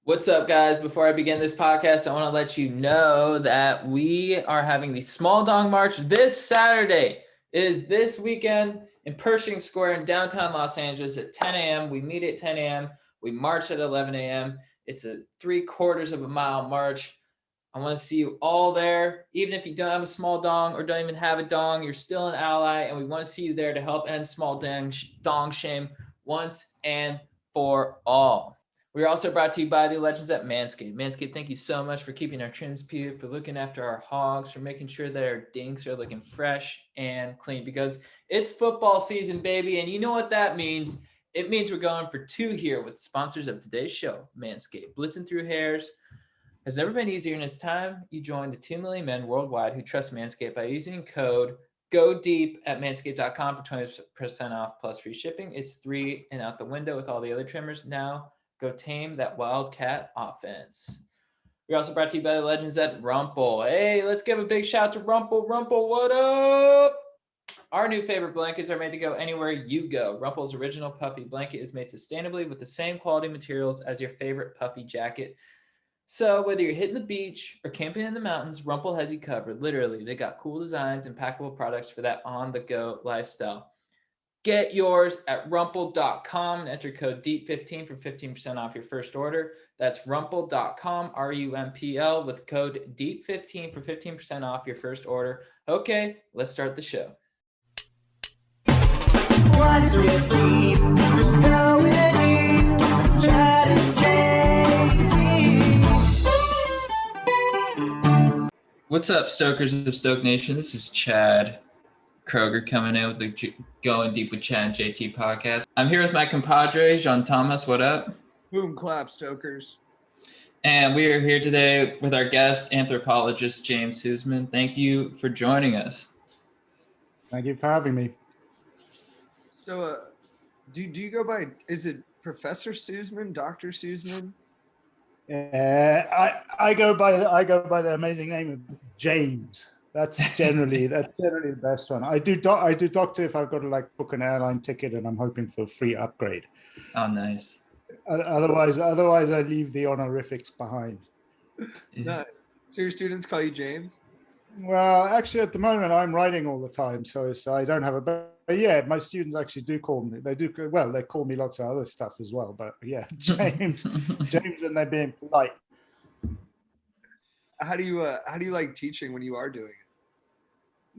What's up, guys? Before I begin this podcast, I want to let you know that we are having the Small Dong March this Saturday. It is this weekend in Pershing Square in downtown Los Angeles at 10 a.m. We meet at 10 a.m. We march at 11 a.m. It's a 3/4 of a mile march. I want to see you all there. Even if you don't have a small dong or don't even have a dong, you're still an ally, and we want to see you there to help end small dong shame once and for all. We are also brought to you by the legends at Manscaped. Manscaped, thank you so much for keeping our trims peeled, for looking after our hogs, for making sure that our dinks are looking fresh and clean, because it's football season, baby. And you know what that means? It means we're going for two here with the sponsors of today's show, Manscaped. Blitzing through hairs has never been easier, and it's time you join the 2 million men worldwide who trust Manscaped by using code GODEEP at manscaped.com for 20% off plus free shipping. It's 3 and out the window with all the other trimmers. Now go tame that wildcat offense. We're also brought to you by the legends at Rumple. Hey, let's give a big shout to Rumple. Rumple, what up? Our new favorite blankets are made to go anywhere you go. Rumple's original puffy blanket is made sustainably with the same quality materials as your favorite puffy jacket. So whether you're hitting the beach or camping in the mountains, Rumple has you covered. Literally, they got cool designs and packable products for that on-the-go lifestyle. Get yours at rumple.com and enter code DEEP15 for 15% off your first order. That's rumple.com, RUMPL, with code DEEP15 for 15% off your first order. Okay, let's start the show. What's with deep? Going deep. Chad and JT. What's up, Stokers of Stoke Nation? This is Chad Kroger coming in with the Going Deep with Chad and JT podcast. I'm here with my compadre, Jean Thomas. What up? Boom clap, Stokers. And we are here today with our guest, anthropologist James Suzman. Thank you for joining us. Thank you for having me. So, do you go by, is it Professor Suzman, Dr. Suzman? I go by the amazing name of James. That's generally the best one. I do doctor if I've got to like book an airline ticket and I'm hoping for a free upgrade. Oh, nice. Otherwise I leave the honorifics behind. Nice. So your students call you James? Well, actually, at the moment I'm writing all the time, so I don't have a. But yeah, my students actually do call me. They do well. They call me lots of other stuff as well. But yeah, James, when they're being polite. How do you like teaching when you are doing it?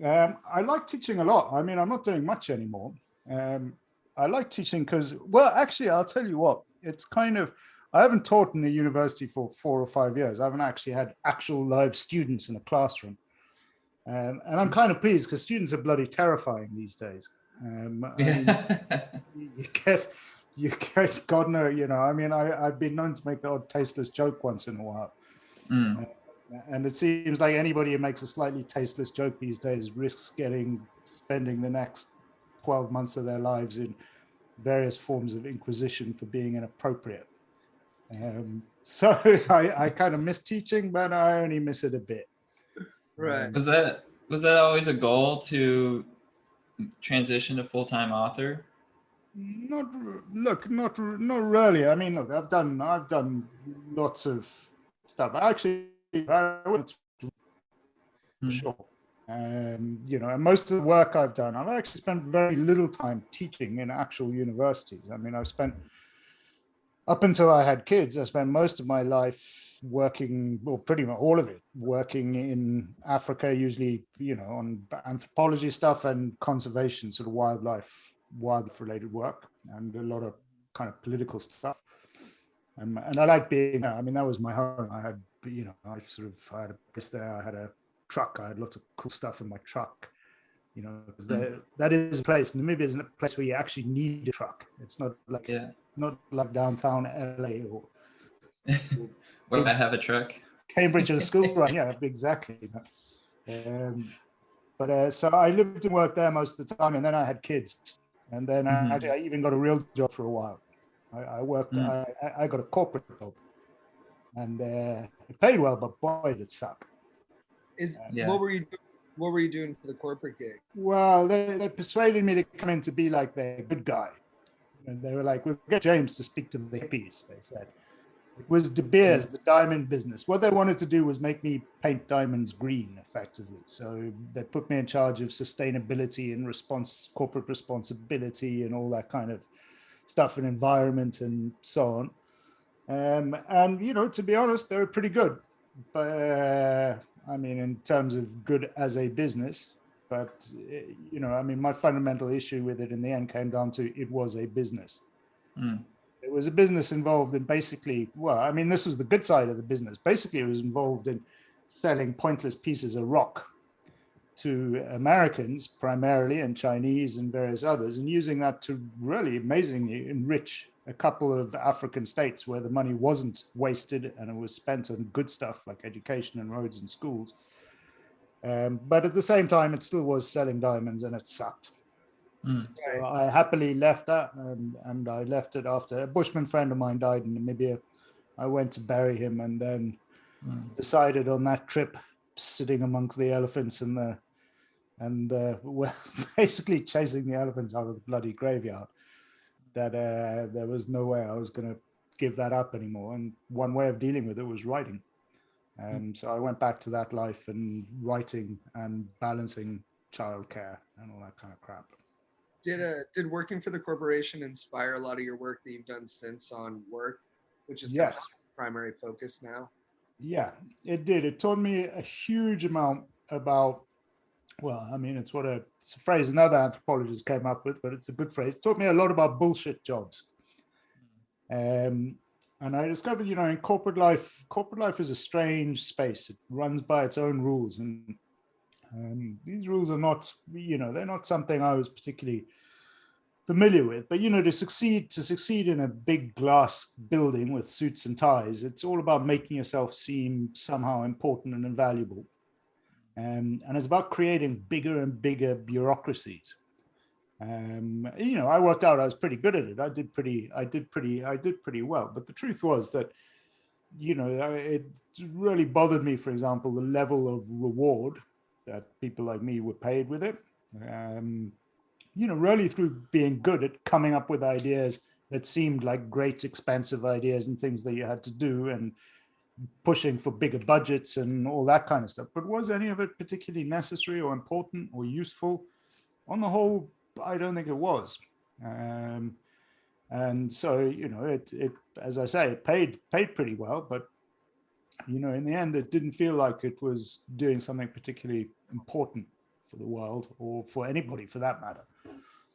I like teaching a lot. I mean, I'm not doing much anymore. I like teaching because, well, actually, I'll tell you what. It's kind of, I haven't taught in the university for 4 or 5 years. I haven't actually had actual live students in a classroom. And I'm kind of pleased because students are bloody terrifying these days. You get God knows, I mean, I've been known to make the odd tasteless joke once in a while. And it seems like anybody who makes a slightly tasteless joke these days risks spending the next 12 months of their lives in various forms of inquisition for being inappropriate. So I kind of miss teaching, but I only miss it a bit. Right. Was that always a goal to transition to full-time author? Not really. I mean, look, I've done lots of stuff. Actually, I went sure. And most of the work I've done, I've actually spent very little time teaching in actual universities. I mean, I've spent, up until I had kids, I spent most of my life working, well, pretty much all of it, working in Africa, usually, on anthropology stuff and conservation, sort of wildlife related work, and a lot of kind of political stuff. And I like being there. I mean, that was my home. I had, I had a place there. I had a truck. I had lots of cool stuff in my truck. Because that is a place. Namibia is a place where you actually need a truck. It's not like downtown LA or where I have a truck. Cambridge and school, right? Yeah, exactly. So I lived and worked there most of the time, and then I had kids, and then I even got a real job for a while. I worked. I got a corporate job, and it paid well, but boy, did it suck. What were you doing for the corporate gig? Well, they persuaded me to come in to be like the good guy, and they were like, "We'll get James to speak to the hippies," they said. It was De Beers, the diamond business. What they wanted to do was make me paint diamonds green, effectively. So they put me in charge of sustainability and corporate responsibility and all that kind of stuff, and environment and so on. And, you know, to be honest, they were pretty good. But I mean, in terms of good as a business, but, you know, I mean, my fundamental issue with it in the end came down to it was a business. It was a business involved in basically, well, I mean, this was the good side of the business. Basically, it was involved in selling pointless pieces of rock to Americans primarily, and Chinese and various others, and using that to really amazingly enrich a couple of African states where the money wasn't wasted and it was spent on good stuff like education and roads and schools. But at the same time, it still was selling diamonds, and it sucked. So I happily left that, and I left it after a Bushman friend of mine died in Namibia. I went to bury him, and then decided on that trip, sitting amongst the elephants well, basically chasing the elephants out of the bloody graveyard, that there was no way I was going to give that up anymore. And one way of dealing with it was writing. So I went back to that life and writing and balancing childcare and all that kind of crap. Did working for the corporation inspire a lot of your work that you've done since on work, which is kind Yes. of primary focus now? Yeah, it did. It taught me a huge amount about, well, I mean, it's a phrase another anthropologist came up with, but it's a good phrase. It taught me a lot about bullshit jobs. And I discovered, you know, in corporate life is a strange space. It runs by its own rules. And these rules are not, you know, they're not something I was particularly familiar with. But, you know, to succeed in a big glass building with suits and ties, it's all about making yourself seem somehow important and invaluable. And it's about creating bigger and bigger bureaucracies. You know, I worked out I was pretty good at it. I did pretty well. But the truth was that, you know, it really bothered me, for example, the level of reward that people like me were paid with it. You know, really through being good at coming up with ideas that seemed like great, expensive ideas and things that you had to do, and pushing for bigger budgets and all that kind of stuff. But was any of it particularly necessary or important or useful? On the whole, I don't think it was. And so, you know, it as I say, it paid pretty well, but, you know, in the end, it didn't feel like it was doing something particularly important for the world, or for anybody for that matter.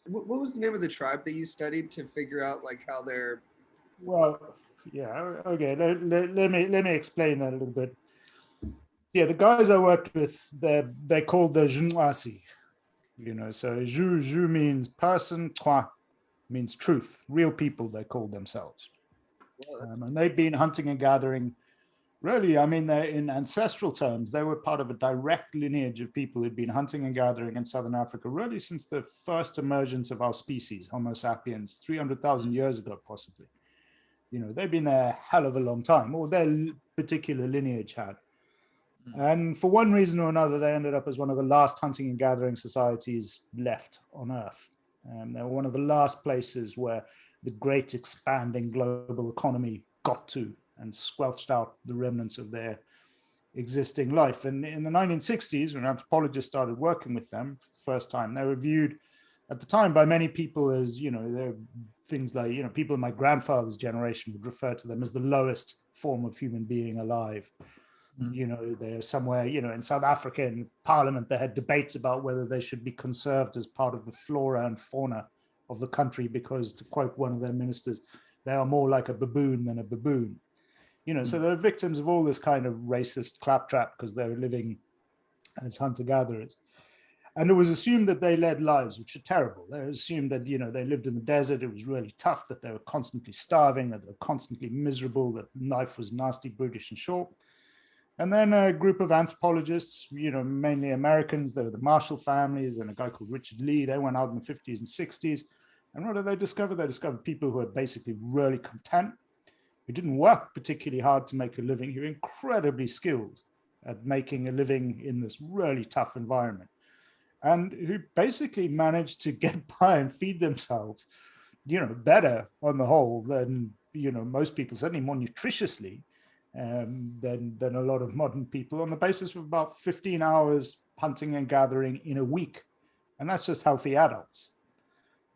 What was the name of the tribe that you studied to figure out like how they're? Well, yeah, okay. Let me explain that a little bit. Yeah, the guys I worked with, they're called the Junwasi. You know, so Ju means person, Twa means truth, real people, they call themselves. Well, And they've been hunting and gathering. Really, I mean, in ancestral terms, they were part of a direct lineage of people who'd been hunting and gathering in Southern Africa, really since the first emergence of our species, Homo sapiens, 300,000 years ago, possibly. You know, they've been there a hell of a long time, or their particular lineage had. And for one reason or another, they ended up as one of the last hunting and gathering societies left on Earth. They were one of the last places where the great expanding global economy got to and squelched out the remnants of their existing life. And in the 1960s, when anthropologists started working with them for the first time, they were viewed at the time by many people as, you know, they're things like, you know, people in my grandfather's generation would refer to them as the lowest form of human being alive. You know, they're somewhere, you know, in South Africa in Parliament, they had debates about whether they should be conserved as part of the flora and fauna of the country, because, to quote one of their ministers, they are more like a baboon than a baboon. You know, so they're victims of all this kind of racist claptrap because they were living as hunter-gatherers. And it was assumed that they led lives which are terrible. They assumed that, you know, they lived in the desert, it was really tough, that they were constantly starving, that they were constantly miserable, that life was nasty, brutish, and short. And then a group of anthropologists, you know, mainly Americans, they were the Marshall families, and a guy called Richard Lee, they went out in the 50s and 60s. And what did they discover? They discovered people who were basically really content, who didn't work particularly hard to make a living, who were incredibly skilled at making a living in this really tough environment, and who basically managed to get by and feed themselves, you know, better on the whole than most people, certainly more nutritiously than a lot of modern people, on the basis of about 15 hours hunting and gathering in a week. And that's just healthy adults,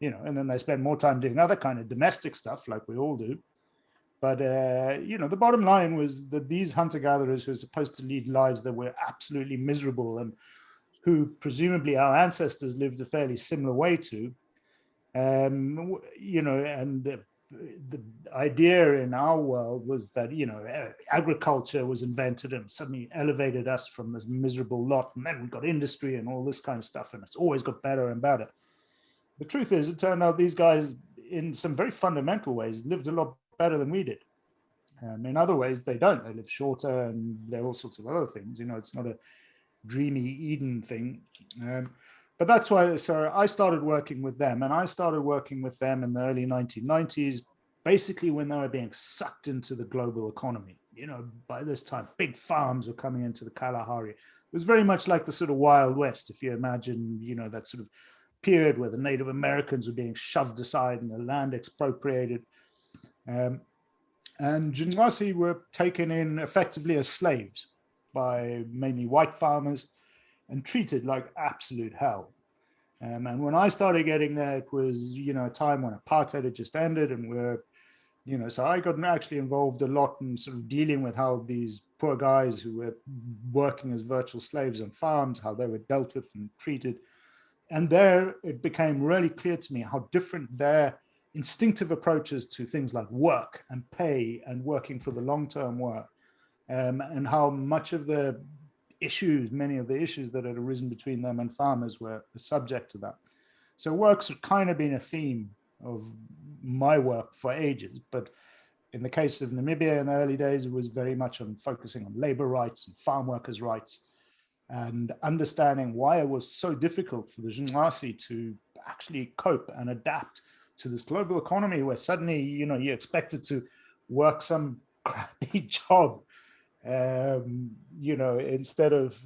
and then they spend more time doing other kind of domestic stuff like we all do. But, the bottom line was that these hunter-gatherers who were supposed to lead lives that were absolutely miserable and who presumably our ancestors lived a fairly similar way to, and the idea in our world was that, agriculture was invented and suddenly elevated us from this miserable lot. And then we got industry and all this kind of stuff, and it's always got better and better. The truth is, it turned out these guys, in some very fundamental ways, lived a lot better than we did. In other ways, they don't. They live shorter and there are all sorts of other things. It's not a dreamy Eden thing. But that's why, so I started working with them, and I started working with them in the early 1990s, basically when they were being sucked into the global economy. By this time, big farms were coming into the Kalahari. It was very much like the sort of Wild West, if you imagine, that sort of period where the Native Americans were being shoved aside and the land expropriated. And Jinwasi were taken in effectively as slaves by mainly white farmers and treated like absolute hell. And when I started getting there, it was, a time when apartheid had just ended, and so I got actually involved a lot in sort of dealing with how these poor guys who were working as virtual slaves on farms, how they were dealt with and treated. And there it became really clear to me how different their instinctive approaches to things like work and pay and working for the long-term were, and how much of the many of the issues that had arisen between them and farmers were subject to that. So work's kind of been a theme of my work for ages, but in the case of Namibia in the early days, it was very much on focusing on labor rights and farm workers' rights, and understanding why it was so difficult for the Jinwasi to actually cope and adapt to this global economy where suddenly, you're expected to work some crappy job, instead of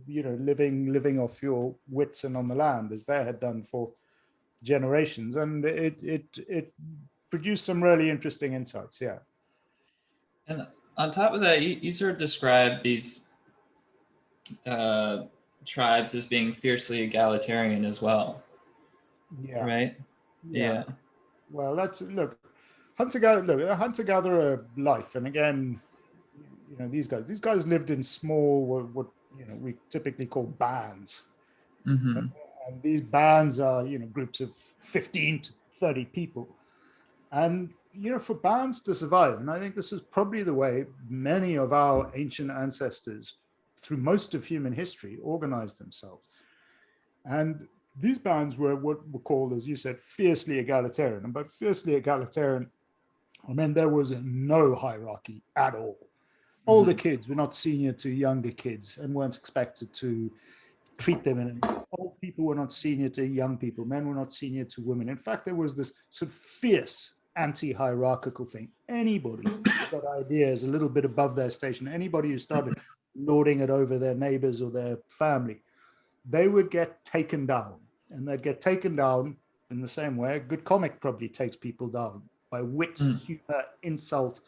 living off your wits and on the land as they had done for generations. And it produced some really interesting insights. Yeah. And on top of that, you sort of describe these tribes as being fiercely egalitarian as well. Yeah. Right. Yeah. Well, hunter-gatherer life, and again, these guys lived in small, what we typically call bands. Mm-hmm. And these bands are groups of 15 to 30 people, and for bands to survive, and I think this is probably the way many of our ancient ancestors through most of human history organized themselves. And these bands were what were called, as you said, fiercely egalitarian. And by fiercely egalitarian, I mean there was no hierarchy at all. Older kids were not senior to younger kids and weren't expected to treat them in any way. Old people were not senior to young people. Men were not senior to women. In fact, there was this sort of fierce anti-hierarchical thing. Anybody who got ideas a little bit above their station, anybody who started lording it over their neighbors or their family, they would get taken down. And they'd get taken down in the same way a good comic probably takes people down, by wit, humor, insult,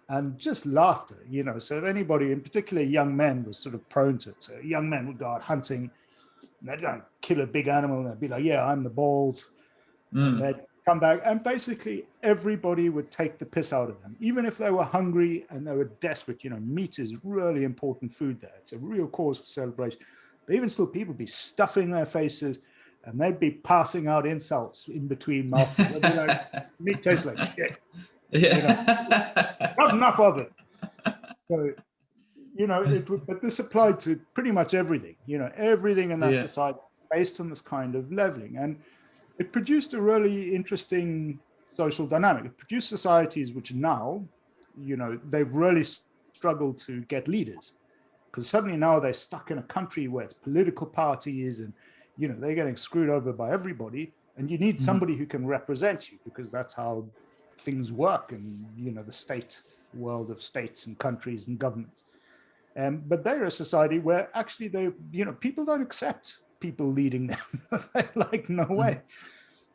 and just laughter, So if anybody, in particular young men, was sort of prone to it. So young men would go out hunting, and they'd go kill a big animal, and they'd be like, yeah, I'm the balls. And they'd come back, and basically everybody would take the piss out of them, even if they were hungry and they were desperate. Meat is really important food there. It's a real cause for celebration. But even still, people would be stuffing their faces, and they'd be passing out insults in between mouthfuls. They'd be like, meat tastes like shit. Not enough of it. So, but this applied to pretty much everything, everything in that society based on this kind of leveling. And it produced a really interesting social dynamic. It produced societies which now, they've really struggled to get leaders, because suddenly now they're stuck in a country where it's political parties and, they're getting screwed over by everybody. And you need somebody who can represent you, because that's how things work in, the state world of states and countries and governments. But they're a society where actually people don't accept people leading them. They're like, no way.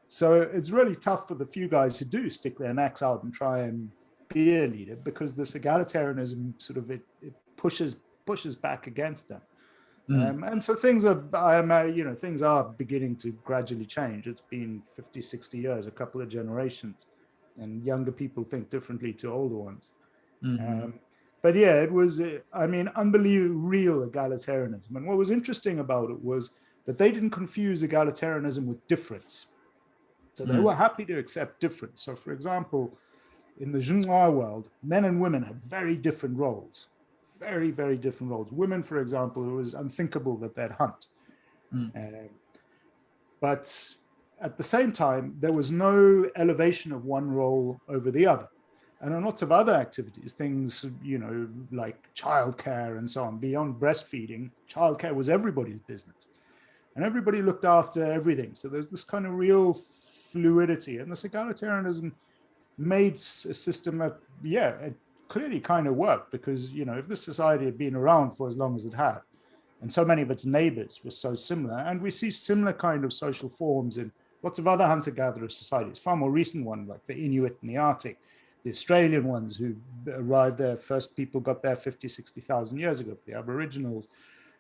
So it's really tough for the few guys who do stick their necks out and try and be a leader, because this egalitarianism sort of it pushes back against them. And so things are, things are beginning to gradually change. It's been 50, 60 years, a couple of generations, and younger people think differently to older ones. But yeah, it was, unbelievable, real egalitarianism. And what was interesting about it was that they didn't confuse egalitarianism with difference. So they were happy to accept difference. So for example, in the Zhenhua world, men and women had very different roles, very, very different roles. Women, for example, it was unthinkable that they'd hunt. But at the same time, there was no elevation of one role over the other. And on lots of other activities, things, like childcare and so on, beyond breastfeeding, childcare was everybody's business. And everybody looked after everything. So there's this kind of real fluidity. And this egalitarianism made a system that, it clearly kind of worked, because, if this society had been around for as long as it had, and so many of its neighbors were so similar, and we see similar kind of social forms in lots of other hunter-gatherer societies, far more recent ones like the Inuit in the Arctic, the Australian ones who arrived there, first people got there 50, 60,000 years ago, the Aboriginals,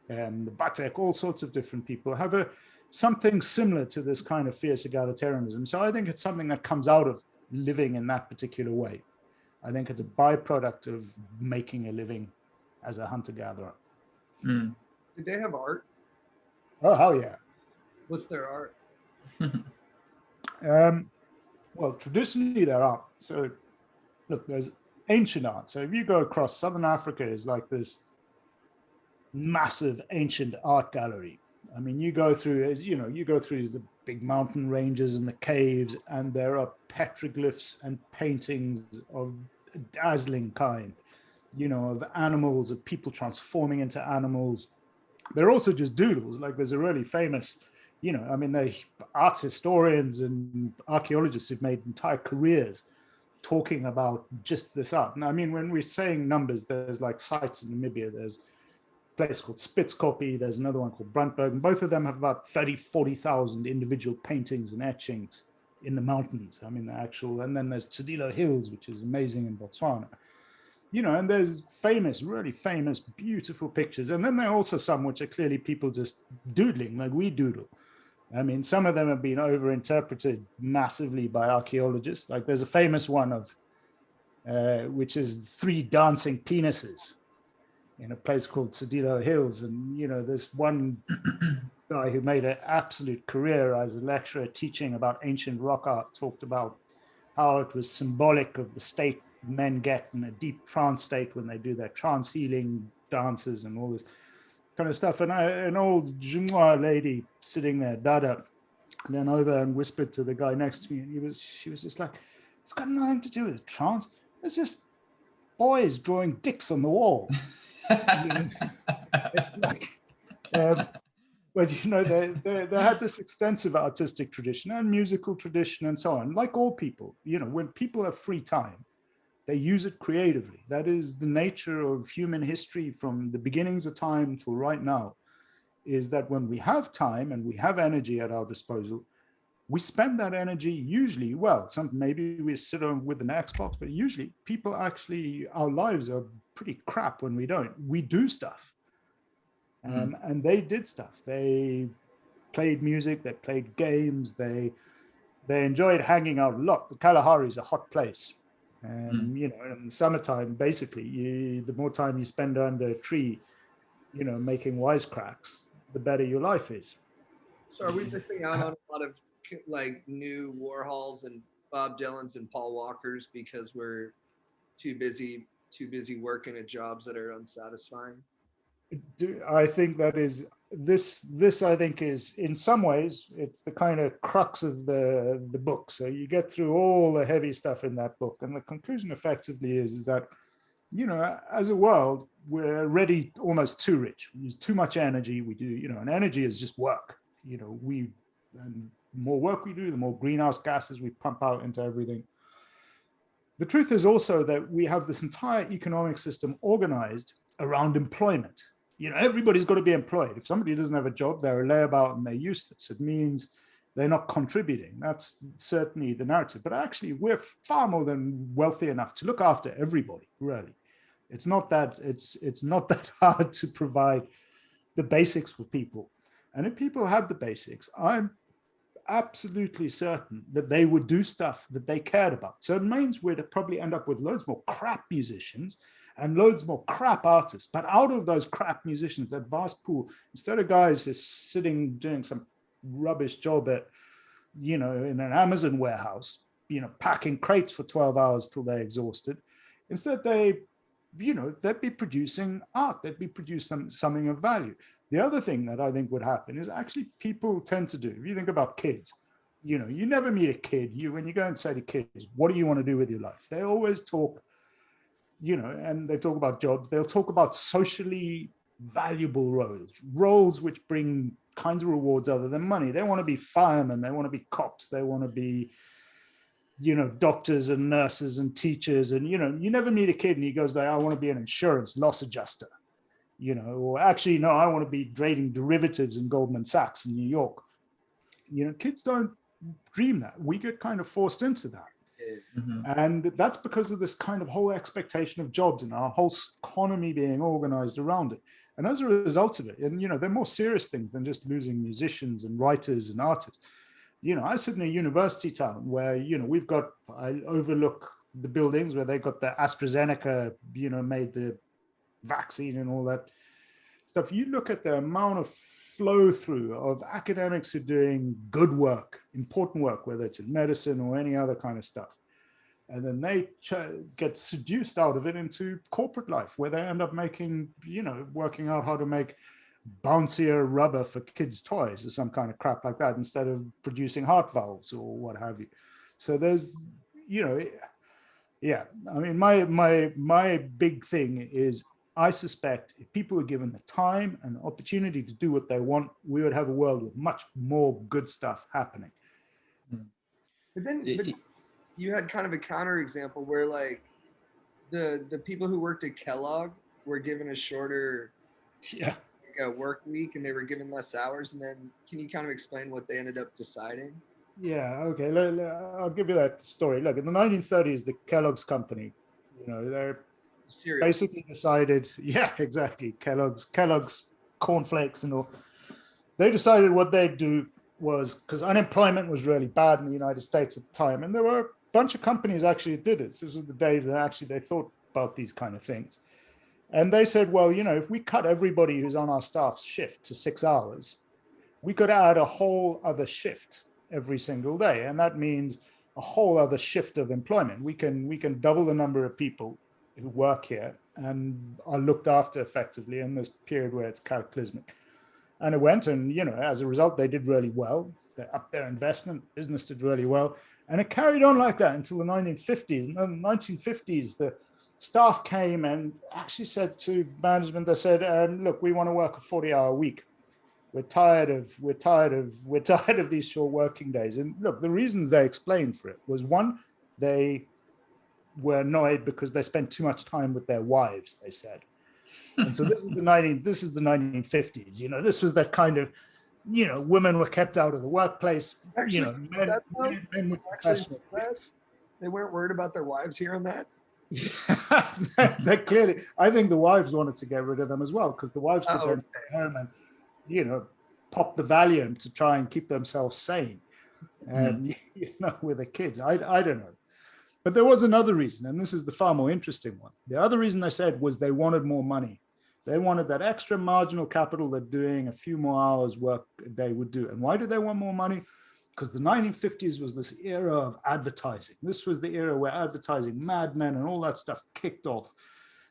the Batek, all sorts of different people have something similar to this kind of fierce egalitarianism. So I think it's something that comes out of living in that particular way. I think it's a byproduct of making a living as a hunter-gatherer. Did they have art? Oh, hell yeah. What's their art? Well, traditionally there are. So look, there's ancient art. So if you go across Southern Africa, is like this massive ancient art gallery. I mean, you go through the big mountain ranges and the caves, and there are petroglyphs and paintings of a dazzling kind, of animals, of people transforming into animals. They're also just doodles. Like there's a really famous, the art historians and archaeologists who've made entire careers talking about just this art. And I mean, when we're saying numbers, there's like sites in Namibia, there's a place called Spitzkoppe, there's another one called Brandberg, and both of them have about 30, 40,000 individual paintings and etchings in the mountains. I mean, and then there's Tsadilo Hills, which is amazing in Botswana. And there's really famous, beautiful pictures. And then there are also some which are clearly people just doodling, like we doodle. I mean, some of them have been overinterpreted massively by archaeologists. Like there's a famous one of, which is 3 dancing penises in a place called Tsadilo Hills. And, there's one guy who made an absolute career as a lecturer teaching about ancient rock art, talked about how it was symbolic of the state men get in a deep trance state when they do their trance healing dances and all this kind of stuff. And an old Zhenhua lady sitting there, Dada, leaned over and whispered to the guy next to me, and she was just like, it's got nothing to do with trance. It's just boys drawing dicks on the wall. It's like, but they had this extensive artistic tradition and musical tradition and so on. Like all people, when people have free time, they use it creatively. That is the nature of human history from the beginnings of time till right now, is that when we have time and we have energy at our disposal, we spend that energy usually, maybe we sit on with an Xbox, but usually people actually, our lives are pretty crap when we don't. We do stuff. And they did stuff. They played music, they played games, they enjoyed hanging out a lot. The Kalahari is a hot place. And, in the summertime, basically, the more time you spend under a tree, making wisecracks, the better your life is. So are we missing out on a lot of like new Warhols and Bob Dylans and Paul Walkers because we're too busy working at jobs that are unsatisfying? I think that is this I think is, in some ways, it's the kind of crux of the book. So you get through all the heavy stuff in that book, and the conclusion effectively is that, as a world, we're already almost too rich. We use too much energy. We do, and energy is just work. And the more work we do, the more greenhouse gases we pump out into everything. The truth is also that we have this entire economic system organized around employment. Everybody's got to be employed. If somebody doesn't have a job, they're a layabout and they're useless. It means they're not contributing. That's certainly the narrative. But actually, we're far more than wealthy enough to look after everybody, really. It's not that hard to provide the basics for people. And if people had the basics, I'm absolutely certain that they would do stuff that they cared about. So it means we'd probably end up with loads more crap musicians and loads more crap artists. But out of those crap musicians, that vast pool, instead of guys just sitting doing some rubbish job at, in an Amazon warehouse, packing crates for 12 hours till they're exhausted, instead they'd be producing art, they'd be producing something of value. The other thing that I think would happen is actually people tend to do, if you think about kids, you never meet a kid, when you go and say to kids, what do you want to do with your life? They always talk, and they talk about jobs, they'll talk about socially valuable roles which bring kinds of rewards other than money. They want to be firemen, they want to be cops, they want to be, doctors and nurses and teachers. And, you never meet a kid and he goes, I want to be an insurance loss adjuster. Or actually, no, I want to be trading derivatives in Goldman Sachs in New York. Kids don't dream that. We get kind of forced into that. Mm-hmm. And that's because of this kind of whole expectation of jobs and our whole economy being organized around it. And as a result of it, and, they're more serious things than just losing musicians and writers and artists. I sit in a university town where, I overlook the buildings where they got the AstraZeneca, made the vaccine and all that stuff. You look at the amount of flow through of academics who are doing good work, important work, whether it's in medicine or any other kind of stuff. And then they get seduced out of it into corporate life where they end up making, working out how to make bouncier rubber for kids' toys or some kind of crap like that instead of producing heart valves or what have you. So there's, yeah, I mean, my big thing is I suspect if people were given the time and the opportunity to do what they want, we would have a world with much more good stuff happening. But you had kind of a counter example where like the people who worked at Kellogg were given a shorter work week and they were given less hours. And then can you kind of explain what they ended up deciding? Yeah, okay. I'll give you that story. Look, in the 1930s, the Kellogg's company, they're basically decided, yeah, exactly. Kellogg's cornflakes and all. They decided what they'd do was, because unemployment was really bad in the United States at the time, and there were a bunch of companies actually that did it. This was the day that actually they thought about these kind of things. And they said, well, if we cut everybody who's on our staff's shift to 6 hours, we could add a whole other shift every single day. And that means a whole other shift of employment. We can double the number of people who work here and are looked after effectively in this period where it's cataclysmic. And it went, and as a result, they did really well. They upped their investment, business did really well. And it carried on like that until the 1950s. In the 1950s, the staff came and actually said to management, they said, look, we want to work a 40-hour week. We're tired of these short working days. And look, the reasons they explained for it was, one, they were annoyed because they spent too much time with their wives, they said. And so this is the 1950s. This was that kind of, women were kept out of the workplace. Actually, men were professional. They weren't worried about their wives hearing that. They clearly, I think the wives wanted to get rid of them as well, because the wives could then stay home and pop the Valium to try and keep themselves sane, and with the kids. I don't know. But there was another reason, and this is the far more interesting one. The other reason they said was they wanted more money. They wanted that extra marginal capital that doing a few more hours work a day would do. And why did they want more money? Because the 1950s was this era of advertising. This was the era where advertising, Mad Men and all that stuff kicked off.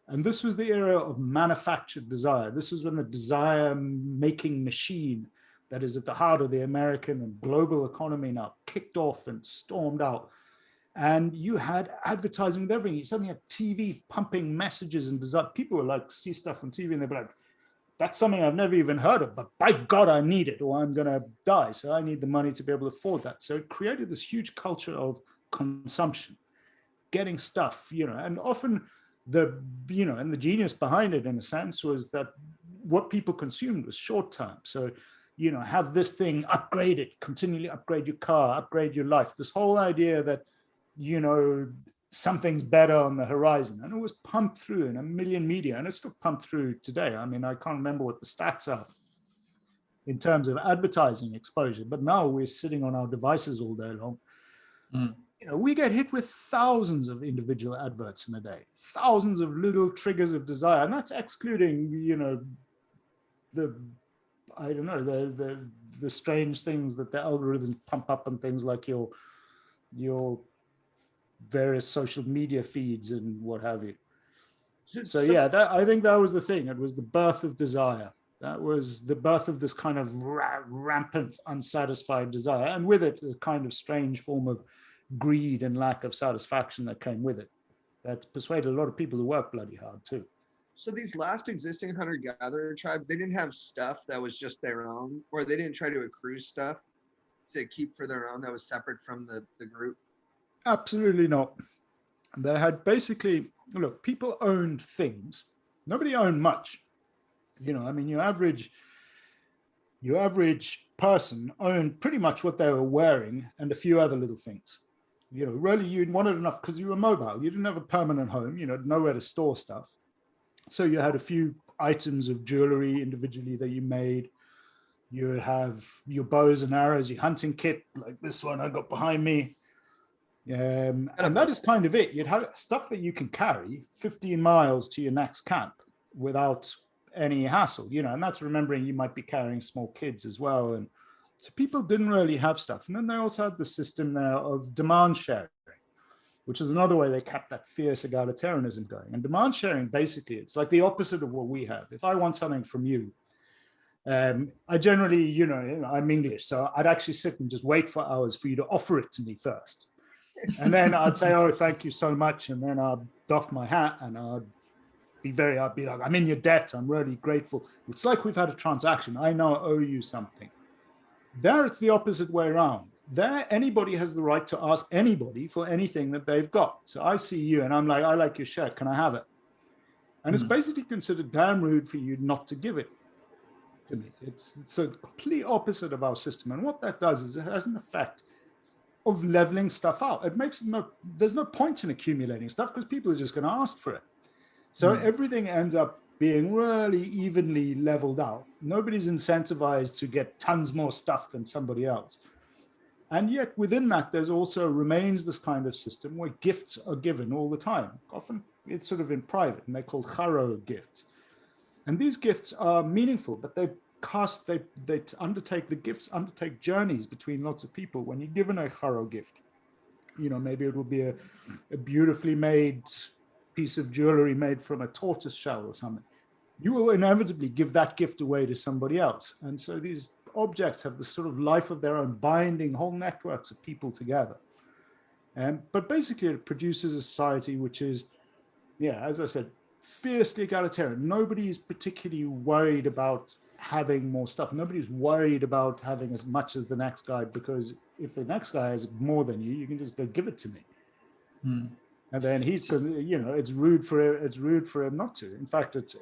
And this was the era of manufactured desire. This was when the desire-making machine that is at the heart of the American and global economy now kicked off and stormed out. And you had advertising with everything. You suddenly had TV pumping messages and desire. People would like see stuff on TV and they'd be like, that's something I've never even heard of, but by God, I need it or I'm going to die. So I need the money to be able to afford that. So it created this huge culture of consumption, getting stuff, and often and the genius behind it in a sense was that what people consumed was short term. So have this thing upgraded, continually upgrade your car, upgrade your life. This whole idea that, something's better on the horizon. And it was pumped through in a million media, and it's still pumped through today. I mean, I can't remember what the stats are in terms of advertising exposure, but now we're sitting on our devices all day long. We get hit with thousands of individual adverts in a day, thousands of little triggers of desire, and that's excluding, the strange things that the algorithms pump up and things like your various social media feeds and what have you. So yeah, I think that was the thing. It was the birth of desire. That was the birth of this kind of rampant, unsatisfied desire, and with it, a kind of strange form of greed and lack of satisfaction that came with it. That persuaded a lot of people to work bloody hard too. So these last existing hunter-gatherer tribes, they didn't have stuff that was just their own, or they didn't try to accrue stuff to keep for their own that was separate from the group? Absolutely not. They had basically, look, people owned things. Nobody owned much. Your average person owned pretty much what they were wearing and a few other little things. Really you wanted enough because you were mobile. You didn't have a permanent home, nowhere to store stuff. So you had a few items of jewelry individually that you made. You would have your bows and arrows, your hunting kit, like this one I got behind me. And that is kind of it. You'd have stuff that you can carry 15 miles to your next camp without any hassle, and that's remembering you might be carrying small kids as well. And so people didn't really have stuff. And then they also had the system there of demand sharing, which is another way they kept that fierce egalitarianism going. And demand sharing, basically, it's like the opposite of what we have. If I want something from you, I generally, I'm English, so I'd actually sit and just wait for hours for you to offer it to me first. And then I'd say, oh, thank you so much. And then I'd doff my hat and I'd be like, I'm in your debt. I'm really grateful. It's like we've had a transaction. I now owe you something. There, it's the opposite way around. There, anybody has the right to ask anybody for anything that they've got. So I see you and I'm like, I like your shirt. Can I have it? And it's basically considered damn rude for you not to give it to me. It's a complete opposite of our system. And what that does is it has an effect of leveling stuff out. It makes there's no point in accumulating stuff because people are just going to ask for it. So everything ends up being really evenly leveled out. Nobody's incentivized to get tons more stuff than somebody else. And yet within that, there's also remains this kind of system where gifts are given all the time. Often it's sort of in private, and they're called charo gifts. And these gifts are meaningful, but the gifts undertake journeys between lots of people. When you're given a charo gift, maybe it will be a beautifully made piece of jewelry made from a tortoise shell or something. You will inevitably give that gift away to somebody else. And so these objects have this sort of life of their own, binding whole networks of people together. But basically it produces a society which is, as I said, fiercely egalitarian. Nobody is particularly worried about having more stuff. Nobody's worried about having as much as the next guy, because if the next guy has more than you, you can just go give it to me. And then it's rude for him not to. In fact, it's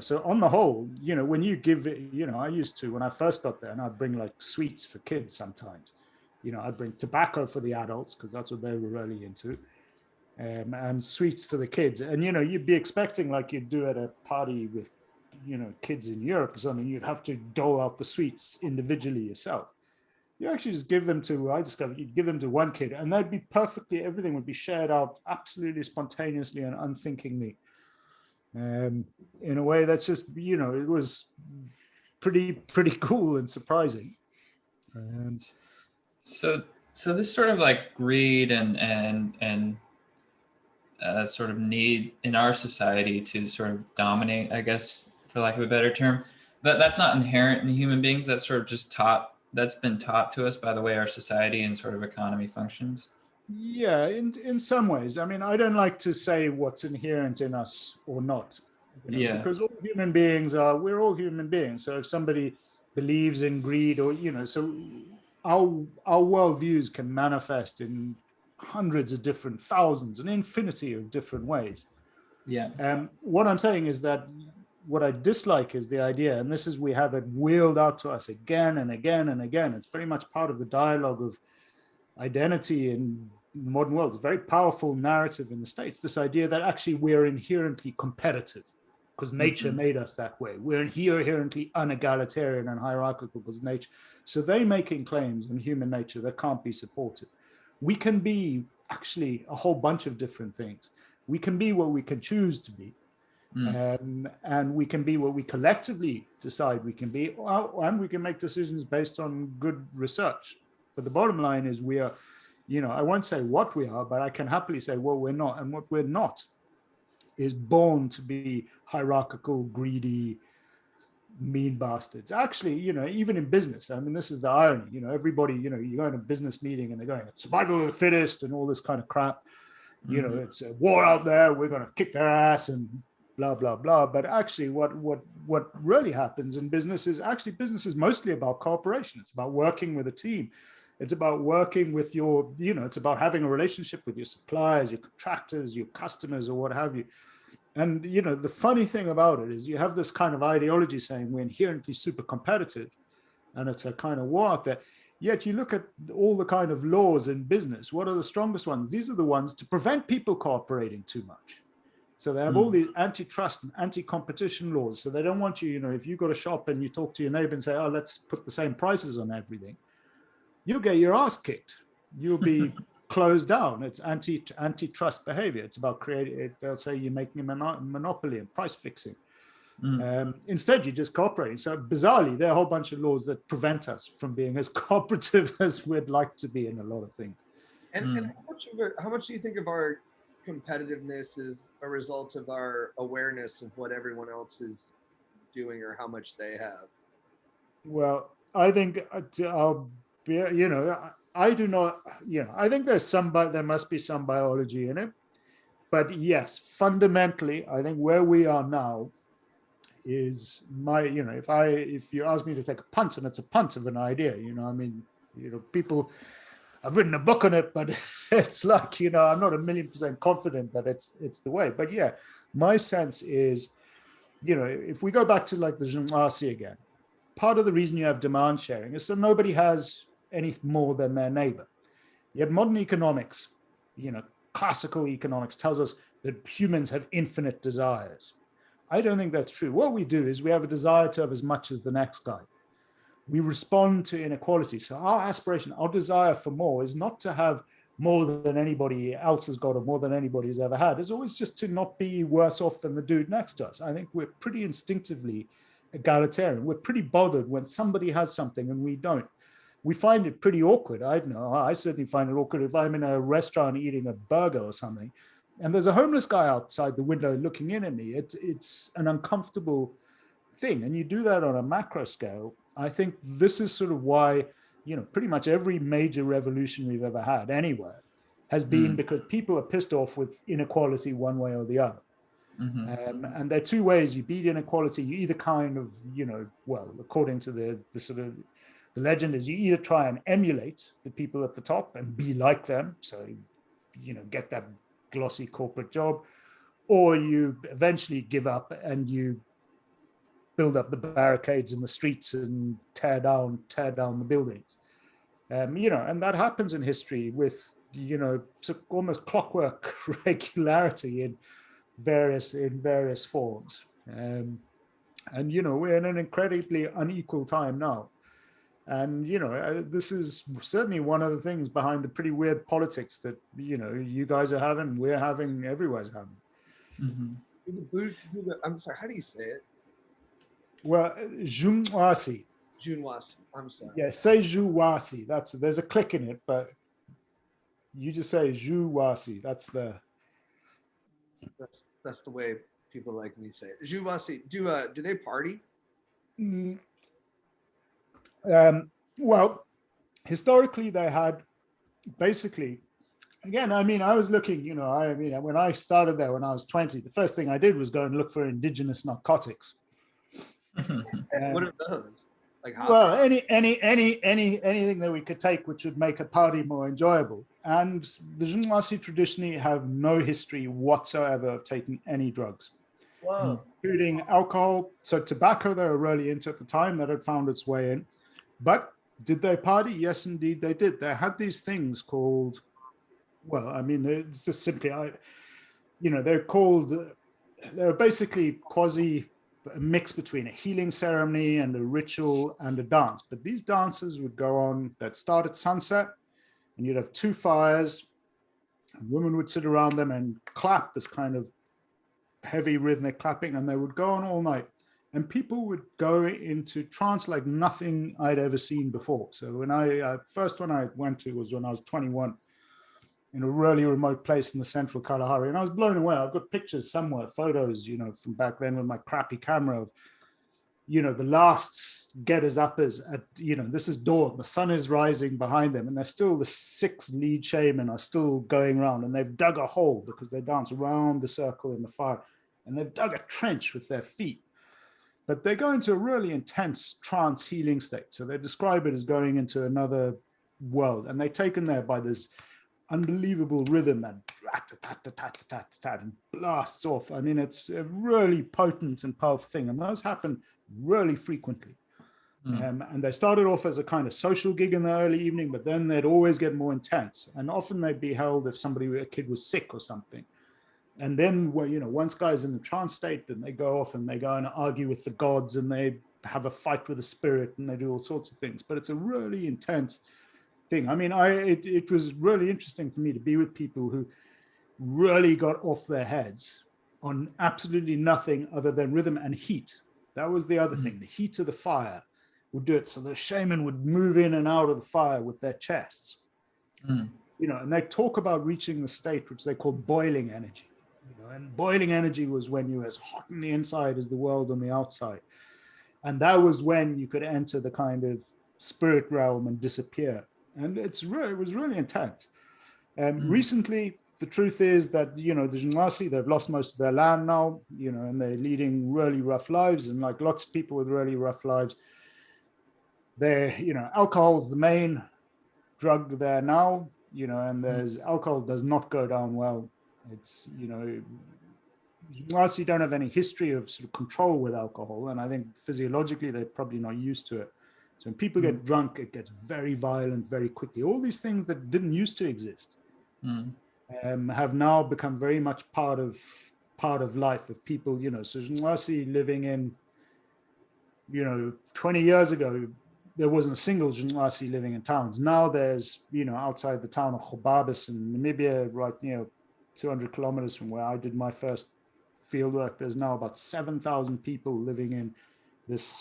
so on the whole, when you give it, I used to, when I first got there, and I'd bring like sweets for kids sometimes. I'd bring tobacco for the adults because that's what they were really into. And sweets for the kids. And, you'd be expecting, like you'd do at a party with, kids in Europe or something, you'd have to dole out the sweets individually yourself. You actually just give them to, I discovered, you'd give them to one kid and they'd be everything would be shared out absolutely spontaneously and unthinkingly. In a way that's just, it was pretty cool and surprising. So this sort of like greed and sort of need in our society to sort of dominate, I guess, for lack of a better term, that's not inherent in human beings. That's sort of just that's been taught to us by the way our society and sort of economy functions. Yeah, in some ways. I mean, I don't like to say what's inherent in us or not. Because all human beings we're all human beings. So if somebody believes in greed or, so our worldviews can manifest in hundreds of different, thousands, an infinity of different ways. Yeah. What I'm saying is that what I dislike is the idea, and this is, we have it wheeled out to us again and again and again. It's very much part of the dialogue of identity in the modern world. It's a very powerful narrative in the States, this idea that actually we're inherently competitive because nature made us that way. We're inherently unegalitarian and hierarchical because nature. So they're making claims on human nature that can't be supported. We can be actually a whole bunch of different things. We can be what we can choose to be. And we can be what we collectively decide we can be, and we can make decisions based on good research. But the bottom line is we are, I won't say what we are, but I can happily say what we're not. And what we're not is born to be hierarchical, greedy, mean bastards. Actually, even in business, I mean, this is the irony. Everybody, you go in a business meeting and they're going, it's survival of the fittest and all this kind of crap. It's a war out there. We're going to kick their ass and blah, blah, blah. But actually what really happens in business is actually business is mostly about cooperation. It's about working with a team. It's about working with your, it's about having a relationship with your suppliers, your contractors, your customers, or what have you. And, the funny thing about it is you have this kind of ideology saying we're inherently super competitive and it's a kind of war out there. Yet you look at all the kind of laws in business. What are the strongest ones? These are the ones to prevent people cooperating too much. So they have all these antitrust and anti-competition laws. So they don't want you, if you go to shop and you talk to your neighbor and say, oh, let's put the same prices on everything, you'll get your ass kicked. You'll be closed down. It's antitrust behavior. It's about creating, they'll say you're making a monopoly and price fixing. Instead, you're just cooperating. So bizarrely, there are a whole bunch of laws that prevent us from being as cooperative as we'd like to be in a lot of things. And how much do you think of our competitiveness is a result of our awareness of what everyone else is doing or how much they have? Well, I think I'll be, I do not, I think there must be some biology in it. But yes, fundamentally, I think where we are now is if you ask me to take a punt, and it's a punt of an idea, people, I've written a book on it, but it's like, I'm not 1,000,000% confident that it's the way. But yeah, my sense is, if we go back to like the Zhengwasi again, part of the reason you have demand sharing is so nobody has any more than their neighbor. Yet modern economics, classical economics tells us that humans have infinite desires. I don't think that's true. What we do is we have a desire to have as much as the next guy. We respond to inequality. So our aspiration, our desire for more is not to have more than anybody else has got or more than anybody has ever had. It's always just to not be worse off than the dude next to us. I think we're pretty instinctively egalitarian. We're pretty bothered when somebody has something and we don't. We find it pretty awkward. I don't know. I certainly find it awkward if I'm in a restaurant eating a burger or something, and there's a homeless guy outside the window looking in at me. It's an uncomfortable thing. And you do that on a macro scale. I think this is sort of why, pretty much every major revolution we've ever had anywhere has been because people are pissed off with inequality one way or the other. And there are two ways you beat inequality. You either kind of, according to the sort of the legend is you either try and emulate the people at the top and be like them. So, get that glossy corporate job, or you eventually give up and you build up the barricades in the streets and tear down the buildings. And that happens in history with, almost clockwork regularity in various forms. We're in an incredibly unequal time now. And, this is certainly one of the things behind the pretty weird politics that, you guys are having, we're having, everywhere's having. I'm sorry, how do you say it? Well, Zhengwasi. Junwasi, I'm sorry. Yeah, say Zhuwasi. There's a click in it, but you just say Zhuwasi. That's the way people like me say it. Junwasi. Do they party? Well, historically they had basically, again, I was looking, when I started there when I was 20, the first thing I did was go and look for indigenous narcotics. What are those? Like well, anything that we could take which would make a party more enjoyable. And the Zhengwasi traditionally have no history whatsoever of taking any drugs. Whoa. including alcohol. So tobacco, they were really into at the time. That had found its way in. But did they party? Yes, indeed they did. They had these things called, well, I mean, it's just simply, they're called, they're basically quasi a mix between a healing ceremony and a ritual and a dance. But these dances would go on, that start at sunset, and you'd have two fires. And women would sit around them and clap this kind of heavy rhythmic clapping, and they would go on all night. And people would go into trance like nothing I'd ever seen before. So when first one I went to was when I was 21 in a really remote place in the central Kalahari. And I was blown away. I've got pictures somewhere, photos, from back then with my crappy camera of, the last getters uppers at, this is dawn, the sun is rising behind them, and they're still, the 6 lead shaman are still going around, and they've dug a hole because they dance around the circle in the fire, and they've dug a trench with their feet. But they go into a really intense trance healing state. So they describe it as going into another world, and they're taken there by this unbelievable rhythm that and blasts off. I mean, it's a really potent and powerful thing, and those happen really frequently. And they started off as a kind of social gig in the early evening, but then they'd always get more intense, and often they'd be held if a kid was sick or something. And then, once guys in the trance state, then they go off and they go and argue with the gods, and they have a fight with the spirit, and they do all sorts of things. But it's a really intense thing. I mean, it was really interesting for me to be with people who really got off their heads on absolutely nothing other than rhythm and heat. That was the other thing. The heat of the fire would do it. So the shaman would move in and out of the fire with their chests. And they talk about reaching the state which they call boiling energy. And boiling energy was when you're as hot on the inside as the world on the outside. And that was when you could enter the kind of spirit realm and disappear. And it was really intense. Recently, the truth is that, the Jnasi, they've lost most of their land now, and they're leading really rough lives. And like lots of people with really rough lives, alcohol is the main drug there now, and alcohol does not go down well. It's, Jnasi don't have any history of sort of control with alcohol. And I think physiologically, they're probably not used to it. So when people get drunk, it gets very violent very quickly. All these things that didn't used to exist have now become very much part of life of people. So Jnasi living in, 20 years ago, there wasn't a single Jnasi living in towns. Now there's, outside the town of Gobabis in Namibia, right 200 kilometers from where I did my first fieldwork, there's now about 7,000 people living in this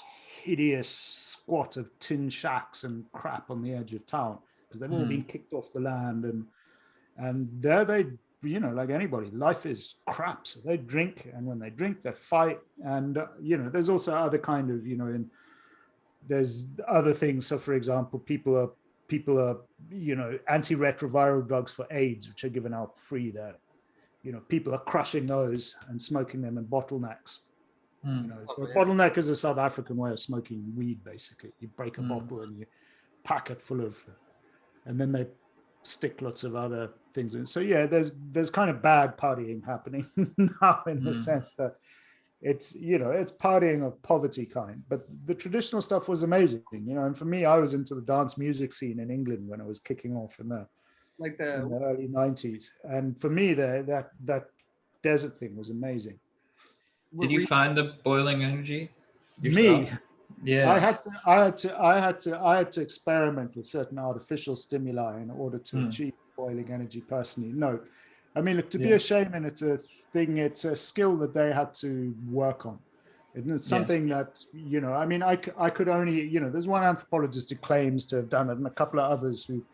hideous squat of tin shacks and crap on the edge of town because they've all been kicked off the land, and there they, like anybody, life is crap, so they drink, and when they drink they fight, and there's also other kind of there's other things. So for example, people are antiretroviral drugs for AIDS which are given out free there. People are crushing those and smoking them in bottlenecks. So a bottleneck is a South African way of smoking weed. Basically, you break a bottle and you pack it full of, and then they stick lots of other things in. So yeah, there's kind of bad partying happening now in the sense that it's it's partying of poverty kind. But the traditional stuff was amazing, and for me, I was into the dance music scene in England when I was kicking off in the early 90s, and for me, that desert thing was amazing. Did you find the boiling energy yourself? Me? Yeah. I had to experiment with certain artificial stimuli in order to achieve boiling energy personally. No, I mean, look, to be a shaman, it's a thing, it's a skill that they had to work on. And it's something that, I mean, I could only, there's one anthropologist who claims to have done it, and a couple of others who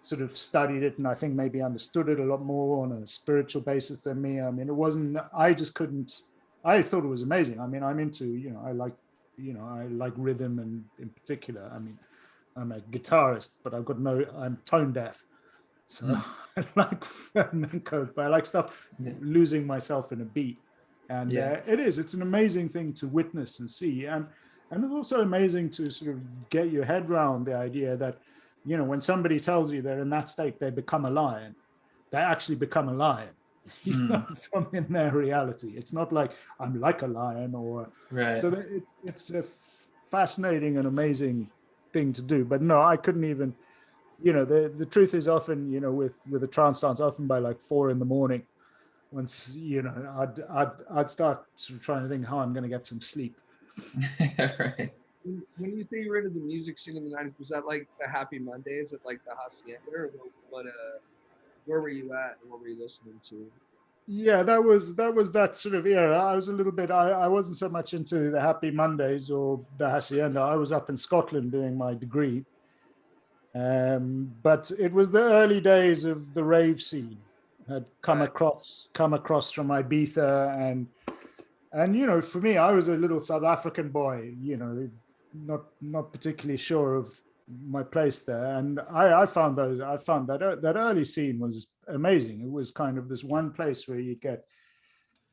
sort of studied it and I think maybe understood it a lot more on a spiritual basis than me. I mean, it wasn't, I just couldn't, I thought it was amazing. I mean, I'm into, I like rhythm, and in particular, I mean, I'm a guitarist, but I'm tone deaf. So I like flamenco, but I like stuff losing myself in a beat. And it's an amazing thing to witness and see. And it's also amazing to sort of get your head around the idea that, when somebody tells you they're in that state, they become a lion, they actually become a lion. from in their reality. It's not like I'm like a lion or Right. so it's a fascinating and amazing thing to do. But no, I couldn't even, the truth is often, with a trance dance, often by like 4 a.m, once, I'd start sort of trying to think how I'm going to get some sleep. Right. When you say you were into the music scene in the 90s, was that like the Happy Mondays at like the Hacienda, or where were you at and what were you listening to? Yeah, that was that sort of era. I was a little bit, I wasn't so much into the Happy Mondays or the Hacienda. I was up in Scotland doing my degree. But it was the early days of the rave scene. Had come across from Ibiza, and for me, I was a little South African boy, not particularly sure of my place there, and I found that early scene was amazing. It was kind of this one place where you get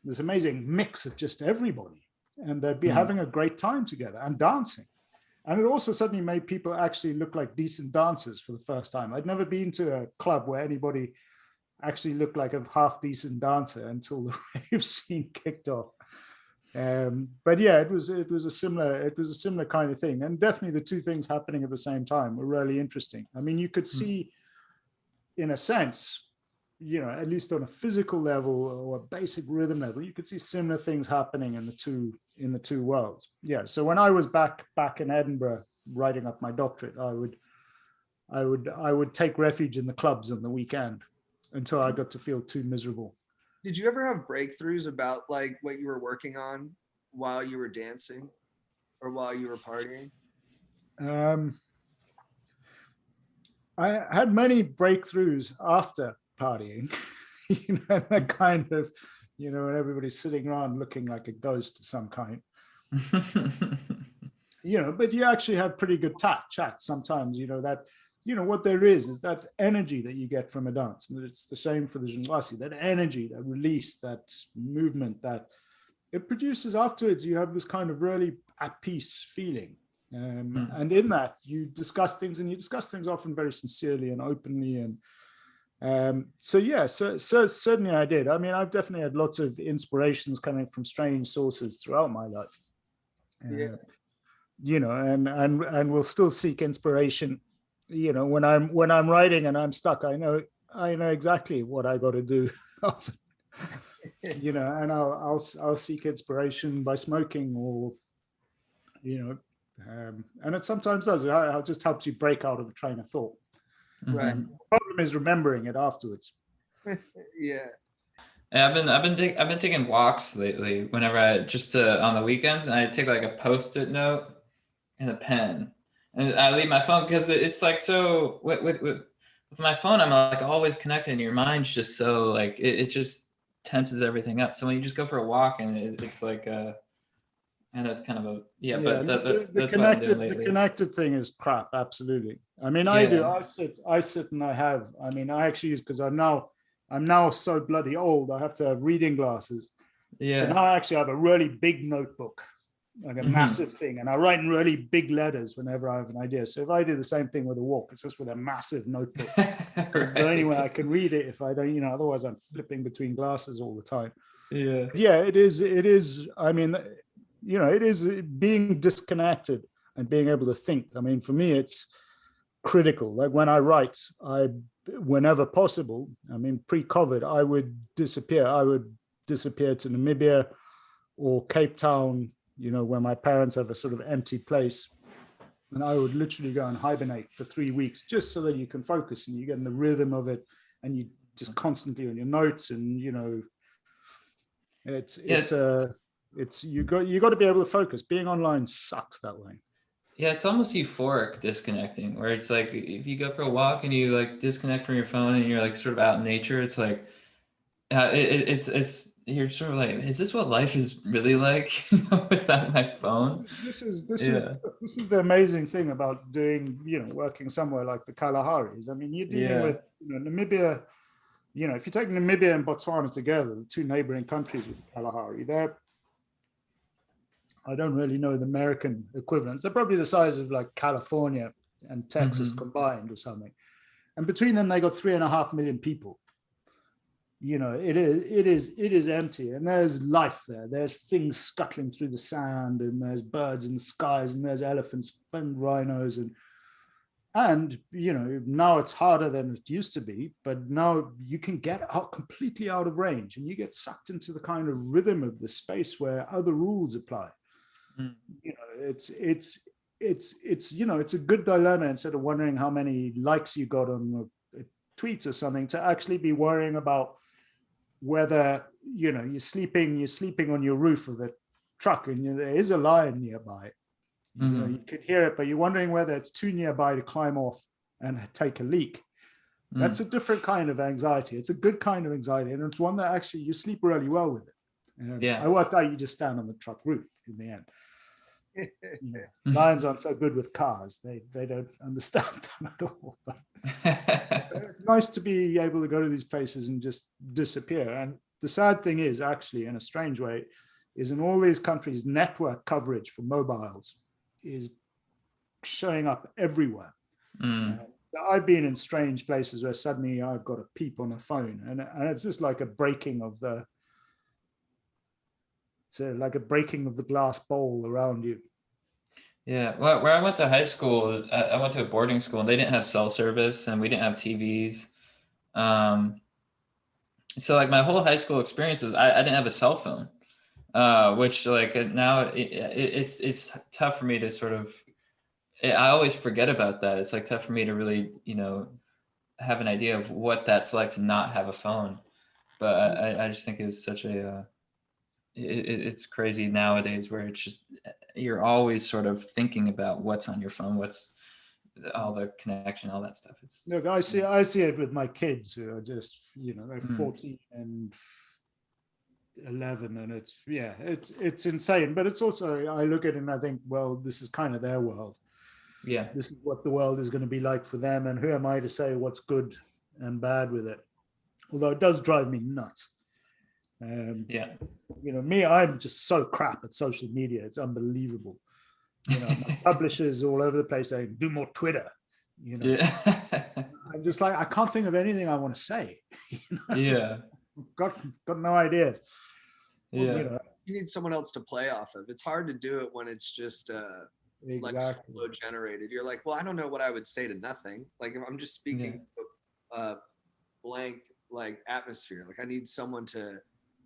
this amazing mix of just everybody, and they'd be having a great time together and dancing. And it also suddenly made people actually look like decent dancers for the first time. I'd never been to a club where anybody actually looked like a half decent dancer until the rave scene kicked off. But yeah, it was a similar kind of thing. And definitely the two things happening at the same time were really interesting. I mean, you could see, in a sense, at least on a physical level or a basic rhythm level, you could see similar things happening in the two worlds. Yeah. So when I was back in Edinburgh writing up my doctorate, I would take refuge in the clubs on the weekend until I got to feel too miserable. Did you ever have breakthroughs about like what you were working on while you were dancing or while you were partying? I had many breakthroughs after partying, that kind of, when everybody's sitting around looking like a ghost of some kind. But you actually have pretty good chat sometimes, that, what there is that energy that you get from a dance. And it's the same for the Jingwasi, that energy, that release, that movement that it produces afterwards. You have this kind of really at peace feeling. And in that you discuss things, and you discuss things often very sincerely and openly. And so certainly I did. I mean, I've definitely had lots of inspirations coming from strange sources throughout my life. And we'll still seek inspiration. When I'm writing and I'm stuck, I know exactly what I got to do. And I'll seek inspiration by smoking, or and it sometimes does. It just helps you break out of a train of thought. Right. The problem is remembering it afterwards. Yeah. And I've been taking walks lately. Whenever I just on the weekends, and I take like a Post-it note and a pen, and I leave my phone because it's like so with my phone, I'm like always connected, and your mind's just so like it just tenses everything up. So when you just go for a walk, and it's like and that's kind of a but that's what I'm doing lately. The connected thing is crap. Absolutely. I mean, I do. I sit and I have. I mean, I actually use, because I'm now so bloody old. I have to have reading glasses. Yeah. So now I actually have a really big notebook, like a massive thing, and I write in really big letters whenever I have an idea. So if I do the same thing with a walk, it's just with a massive notebook. Right. It's the only way I can read it. If I don't, otherwise I'm flipping between glasses all the time. Yeah. It is. I mean, it is being disconnected and being able to think. I mean, for me, it's critical. Like when I write, whenever possible, I mean, pre-COVID, I would disappear. I would disappear to Namibia or Cape Town, where my parents have a sort of empty place. And I would literally go and hibernate for 3 weeks just so that you can focus and you get in the rhythm of it, and you just constantly on your notes, and, it's you got to be able to focus. Being online sucks that way. Yeah, it's almost euphoric disconnecting, where it's like if you go for a walk and you like disconnect from your phone and you're like sort of out in nature, it's like it's you're sort of like, is this what life is really like without my phone? This is the amazing thing about doing, working somewhere like the Kalahari's. I mean, you're dealing with Namibia. If you take Namibia and Botswana together, the two neighboring countries with Kalahari, I don't really know the American equivalents. They're probably the size of like California and Texas combined or something. And between them, they got 3.5 million people. it is empty, and there's life there. There's things scuttling through the sand, and there's birds in the skies, and there's elephants and rhinos, and now it's harder than it used to be, but now you can get out completely out of range, and you get sucked into the kind of rhythm of the space where other rules apply. Mm. It's a good dilemma, instead of wondering how many likes you got on a tweet or something, to actually be worrying about whether you're sleeping on your roof of the truck, and there is a lion nearby. You could hear it, but you're wondering whether it's too nearby to climb off and take a leak. That's a different kind of anxiety. It's a good kind of anxiety, and it's one that actually you sleep really well with it. Yeah. I worked out you just stand on the truck roof in the end. Lions aren't so good with cars. They don't understand them at all. But it's nice to be able to go to these places and just disappear. And the sad thing is, actually, in a strange way, is in all these countries, network coverage for mobiles is showing up everywhere. I've been in strange places where suddenly I've got a peep on a phone, and it's just like a breaking of the glass bowl around you. Yeah, well, where I went to high school, I went to a boarding school, and they didn't have cell service, and we didn't have TVs. So like my whole high school experience was I didn't have a cell phone, which like now it's tough for me to sort of. I always forget about that. It's like tough for me to really have an idea of what that's like to not have a phone. But I just think it was such a it's crazy nowadays where it's just you're always sort of thinking about what's on your phone, what's all the connection, all that stuff. It's look, I see it with my kids who are just they're 14 and 11, and it's insane. But it's also, I look at it and I think, well, this is kind of their world. Yeah, this is what the world is going to be like for them, and who am I to say what's good and bad with it? Although it does drive me nuts. Me, I'm just so crap at social media. It's unbelievable. My publishers all over the place saying, do more Twitter. I'm just like, I can't think of anything I want to say. Got no ideas. You need someone else to play off of. It's hard to do it when it's just like slow generated. You're like, well, I don't know what I would say to nothing. Like if I'm just speaking blank like atmosphere, like I need someone to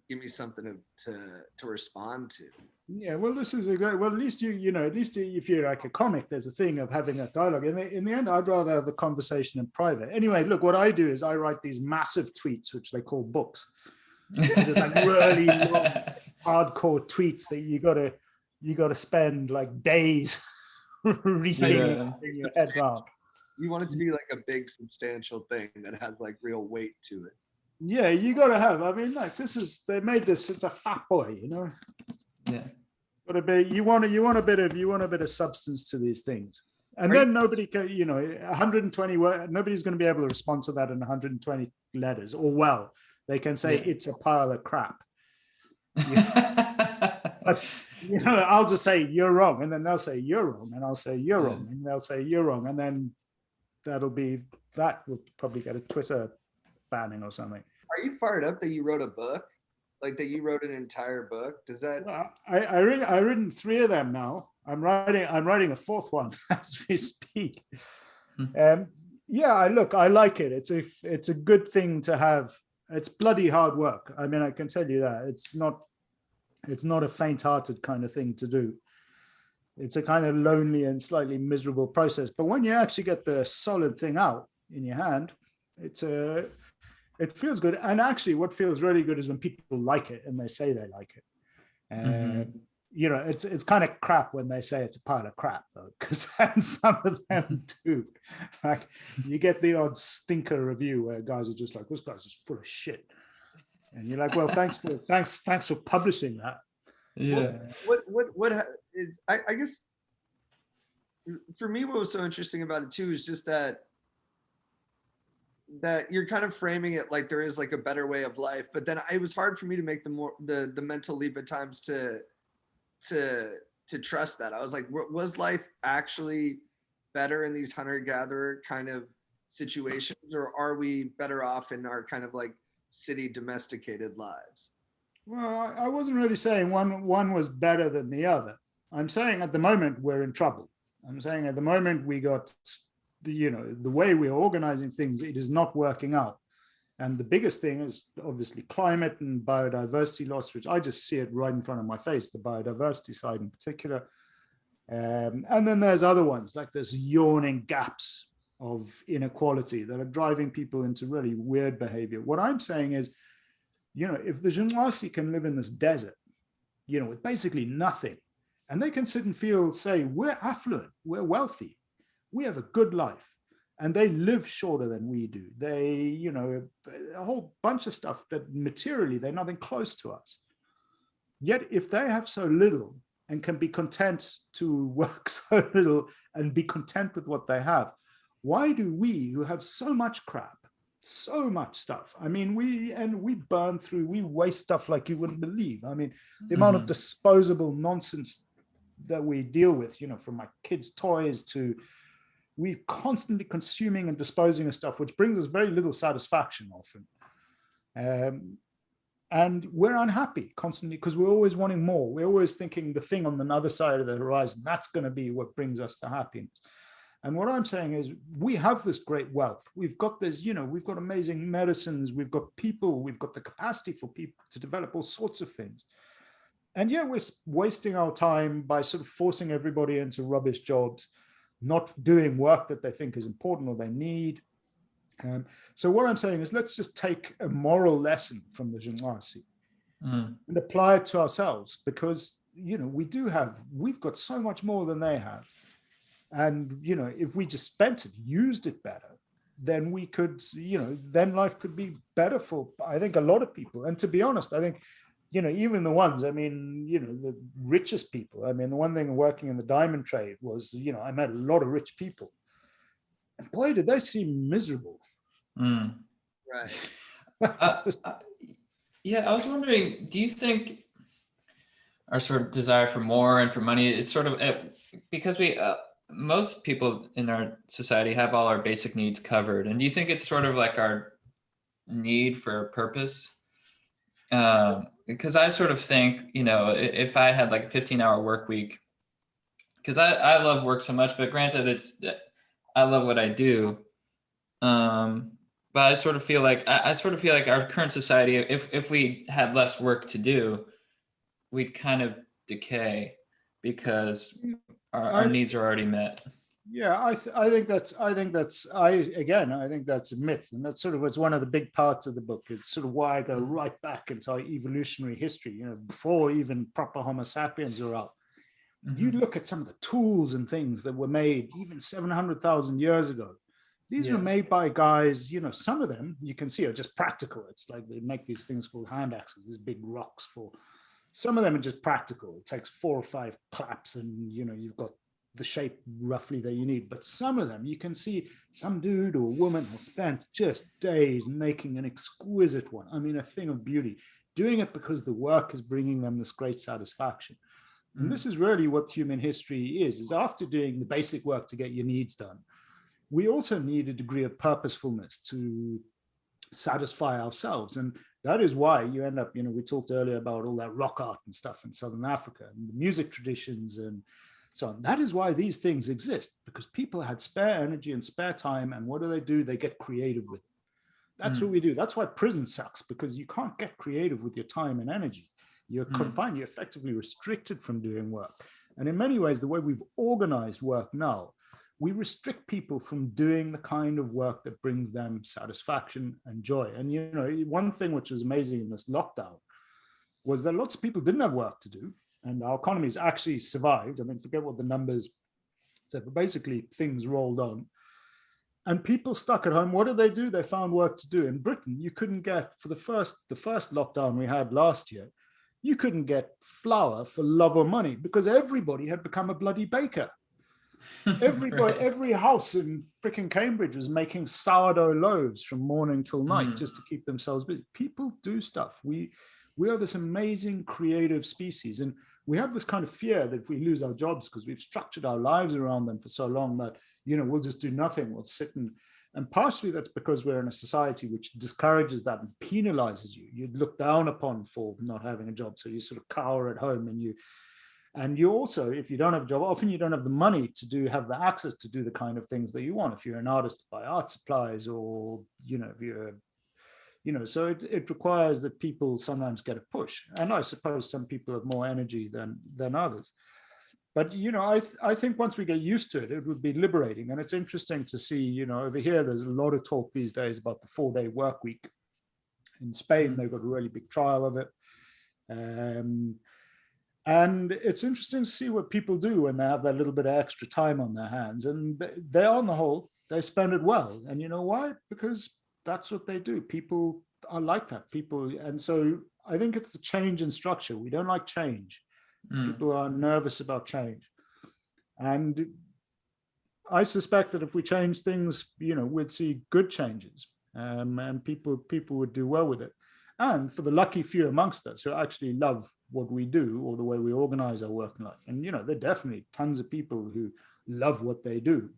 give me something to respond to. Yeah, well, this is exactly, well, at least if you're like a comic, there's a thing of having a dialogue. In the end, I'd rather have the conversation in private. Anyway, look, what I do is I write these massive tweets, which they call books. Just like really long, hardcore tweets that you gotta spend like days reading in your head round. You want it to be like a big substantial thing that has like real weight to it. Yeah, you gotta have. I mean, like they made this. It's a fat boy, Yeah. But you want a bit of substance to these things, and then nobody can. 120 words. Nobody's going to be able to respond to that in 120 letters. Or well, they can say it's a pile of crap. But I'll just say you're wrong, and then they'll say you're wrong, and I'll say you're wrong, and they'll say you're wrong, and then that will probably get a Twitter banning or something. Are you fired up that you wrote a book? Like that you wrote an entire book? Does that? Well, I've written 3 of them now. I'm writing a 4th one as we speak. I like it. It's a good thing to have. It's bloody hard work. I mean, I can tell you that. It's not a faint-hearted kind of thing to do. It's a kind of lonely and slightly miserable process. But when you actually get the solid thing out in your hand, it feels good. And actually what feels really good is when people like it and they say they like it. And it's kind of crap when they say it's a pile of crap, though, because some of them do. Like you get the odd stinker review where guys are just like, this guy's just full of shit. And you're like, well, thanks for publishing that. Yeah. I guess for me, what was so interesting about it too is just that you're kind of framing it like there is like a better way of life, but then it was hard for me to make the mental leap at times to trust that. I was like, was life actually better in these hunter-gatherer kind of situations, or are we better off in our kind of like city domesticated lives. Well, I wasn't really saying one was better than the other. I'm saying at the moment we're in trouble. I'm saying at the moment we got, the way we're organizing things, it is not working out. And the biggest thing is obviously climate and biodiversity loss, which I just see it right in front of my face, the biodiversity side in particular. And then there's other ones, like there's yawning gaps of inequality that are driving people into really weird behavior. What I'm saying is, if the Jumwasi can live in this desert, with basically nothing, and they can sit and say, we're affluent, we're wealthy, we have a good life, and they live shorter than we do. They, a whole bunch of stuff that materially they're nothing close to us. Yet if they have so little and can be content to work so little and be content with what they have, why do we, who have so much crap, so much stuff, I mean, we burn through, we waste stuff like you wouldn't believe. I mean, the amount of disposable nonsense that we deal with, from my kids' toys to we're constantly consuming and disposing of stuff, which brings us very little satisfaction often. And we're unhappy constantly because we're always wanting more. We're always thinking the thing on the other side of the horizon, that's going to be what brings us to happiness. And what I'm saying is we have this great wealth. We've got this, we've got amazing medicines. We've got people. We've got the capacity for people to develop all sorts of things. And yet we're wasting our time by sort of forcing everybody into rubbish jobs, not doing work that they think is important or they need. So what I'm saying is let's just take a moral lesson from the Jumwasi and apply it to ourselves, because, we've got so much more than they have. And, if we just spent it, used it better, then we could, then life could be better for, I think, a lot of people. And to be honest, I think, even the ones, the richest people, the one thing working in the diamond trade was, I met a lot of rich people. And boy, did they seem miserable. Right. Yeah, I was wondering, do you think our sort of desire for more and for money is sort of, because most people in our society have all our basic needs covered. And do you think it's sort of like our need for a purpose? Because I sort of think, if I had like a 15-hour work week, because I love work so much, but granted, I love what I do. But I sort of feel like our current society, if we had less work to do, we'd kind of decay because our needs are already met. Yeah, I think that's a myth, and that's sort of it's one of the big parts of the book. It's sort of why I go right back into our evolutionary history. Before even proper Homo sapiens were out. You look at some of the tools and things that were made even 700,000 years ago. These were made by guys, some of them you can see are just practical. It's like they make these things called hand axes, these big rocks for. Some of them are just practical. It takes 4 or 5 claps and, you've got the shape roughly that you need. But some of them, you can see some dude or woman has spent just days making an exquisite one. A thing of beauty, doing it because the work is bringing them this great satisfaction. And this is really what human history is after doing the basic work to get your needs done, we also need a degree of purposefulness to satisfy ourselves. And that is why you end up, we talked earlier about all that rock art and stuff in Southern Africa and the music traditions and so on. That is why these things exist, because people had spare energy and spare time. And what do? They get creative with it. That's what we do. That's why prison sucks, because you can't get creative with your time and energy. You're confined, you're effectively restricted from doing work. And in many ways, the way we've organized work now, we restrict people from doing the kind of work that brings them satisfaction and joy. And, one thing which was amazing in this lockdown was that lots of people didn't have work to do. And our economies actually survived. Forget what the numbers said, but basically things rolled on. And people stuck at home, what did they do? They found work to do. In Britain, you couldn't get, for the first lockdown we had last year, you couldn't get flour for love or money because everybody had become a bloody baker. Everybody, every house in freaking Cambridge was making sourdough loaves from morning till night just to keep themselves busy. People do stuff. We are this amazing creative species, and we have this kind of fear that if we lose our jobs because we've structured our lives around them for so long that we'll just do nothing. We'll sit and And partially that's because we're in a society which discourages that and penalizes you. You look down upon for not having a job. So you sort of cower at home, and you also, if you don't have a job, often you don't have the money to have the access to do the kind of things that you want. If you're an artist, to buy art supplies, or, if you're, so it requires that people sometimes get a push. And I suppose some people have more energy than others. But, I think once we get used to it, it would be liberating. And it's interesting to see, over here, there's a lot of talk these days about the 4-day work week. In Spain, they've got a really big trial of it. And it's interesting to see what people do when they have that little bit of extra time on their hands. And they, on the whole, they spend it well. And you know why? Because that's what they do. People are like that. And so I think it's the change in structure. We don't like change. People are nervous about change. And I suspect that if we change things, we'd see good changes, and people would do well with it. And for the lucky few amongst us who actually love what we do or the way we organize our working life, and there are definitely tons of people who love what they do.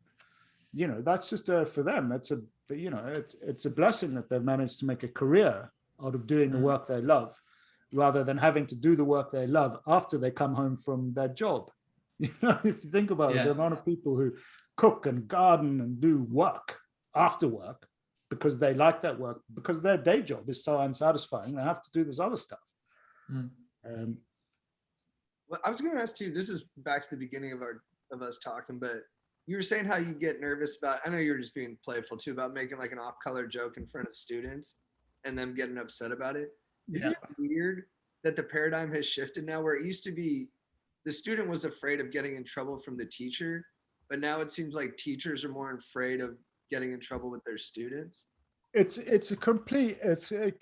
That's just for them. That's it's a blessing that they've managed to make a career out of doing the work they love, rather than having to do the work they love after they come home from their job. If you think about it, the amount of people who cook and garden and do work after work because they like that work, because their day job is so unsatisfying, they have to do this other stuff. Well, I was going to ask you, this is back to the beginning of us talking, but you were saying how you get nervous about, I know you were just being playful too, about making like an off-color joke in front of students and them getting upset about it. Isn't it weird that the paradigm has shifted now, where it used to be the student was afraid of getting in trouble from the teacher, but now it seems like teachers are more afraid of getting in trouble with their students? It's a complete inversion.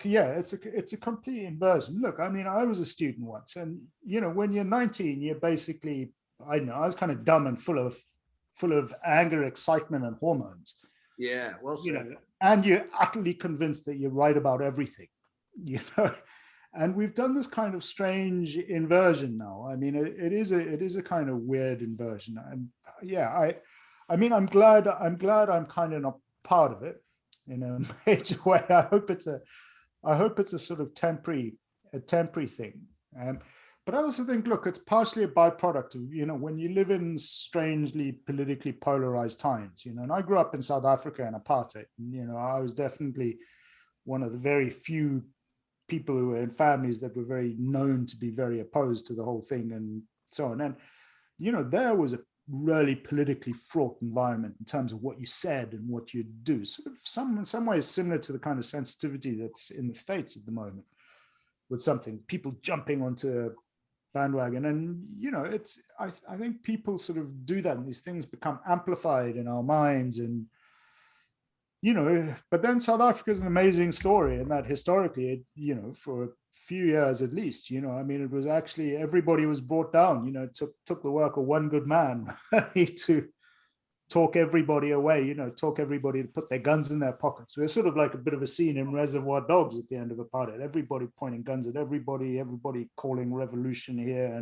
Look, I mean, I was a student once, and when you're 19, you're basically, I was kind of dumb and full of anger, excitement, and hormones. Yeah, well said. And you're utterly convinced that you're right about everything. And we've done this kind of strange inversion now. I mean, it is a kind of weird inversion. And I'm glad I'm kind of not part of it in a major way. I hope it's a sort of temporary thing. But I also think, look, it's partially a byproduct of, when you live in strangely politically polarized times, and I grew up in South Africa in apartheid. And, I was definitely one of the very few people who were in families that were very known to be very opposed to the whole thing and so on. And, there was a really politically fraught environment in terms of what you said and what you do. Sort of in some ways similar to the kind of sensitivity that's in the States at the moment with something, people jumping onto a bandwagon. And, I think people sort of do that, and these things become amplified in our minds. And, but then South Africa is an amazing story in that historically, for a few years at least, it was actually, everybody was brought down, it took the work of one good man to talk everybody away, talk everybody to put their guns in their pockets. We're sort of like a bit of a scene in Reservoir Dogs at the end of apartheid, everybody pointing guns at everybody calling revolution here.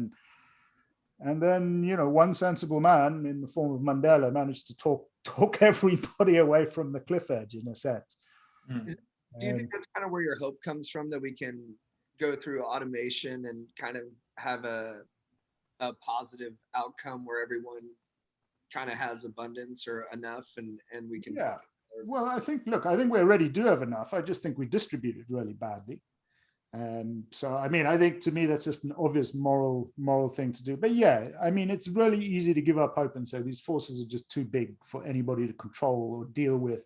And then, one sensible man in the form of Mandela managed to talk everybody away from the cliff edge, in a sense. Do you think that's kind of where your hope comes from, that we can go through automation and kind of have a positive outcome where everyone kind of has abundance or enough, and we can... Yeah. Well, I think we already do have enough. I just think we distribute it really badly. So, I think to me, that's just an obvious moral thing to do. But yeah, it's really easy to give up hope and say these forces are just too big for anybody to control or deal with.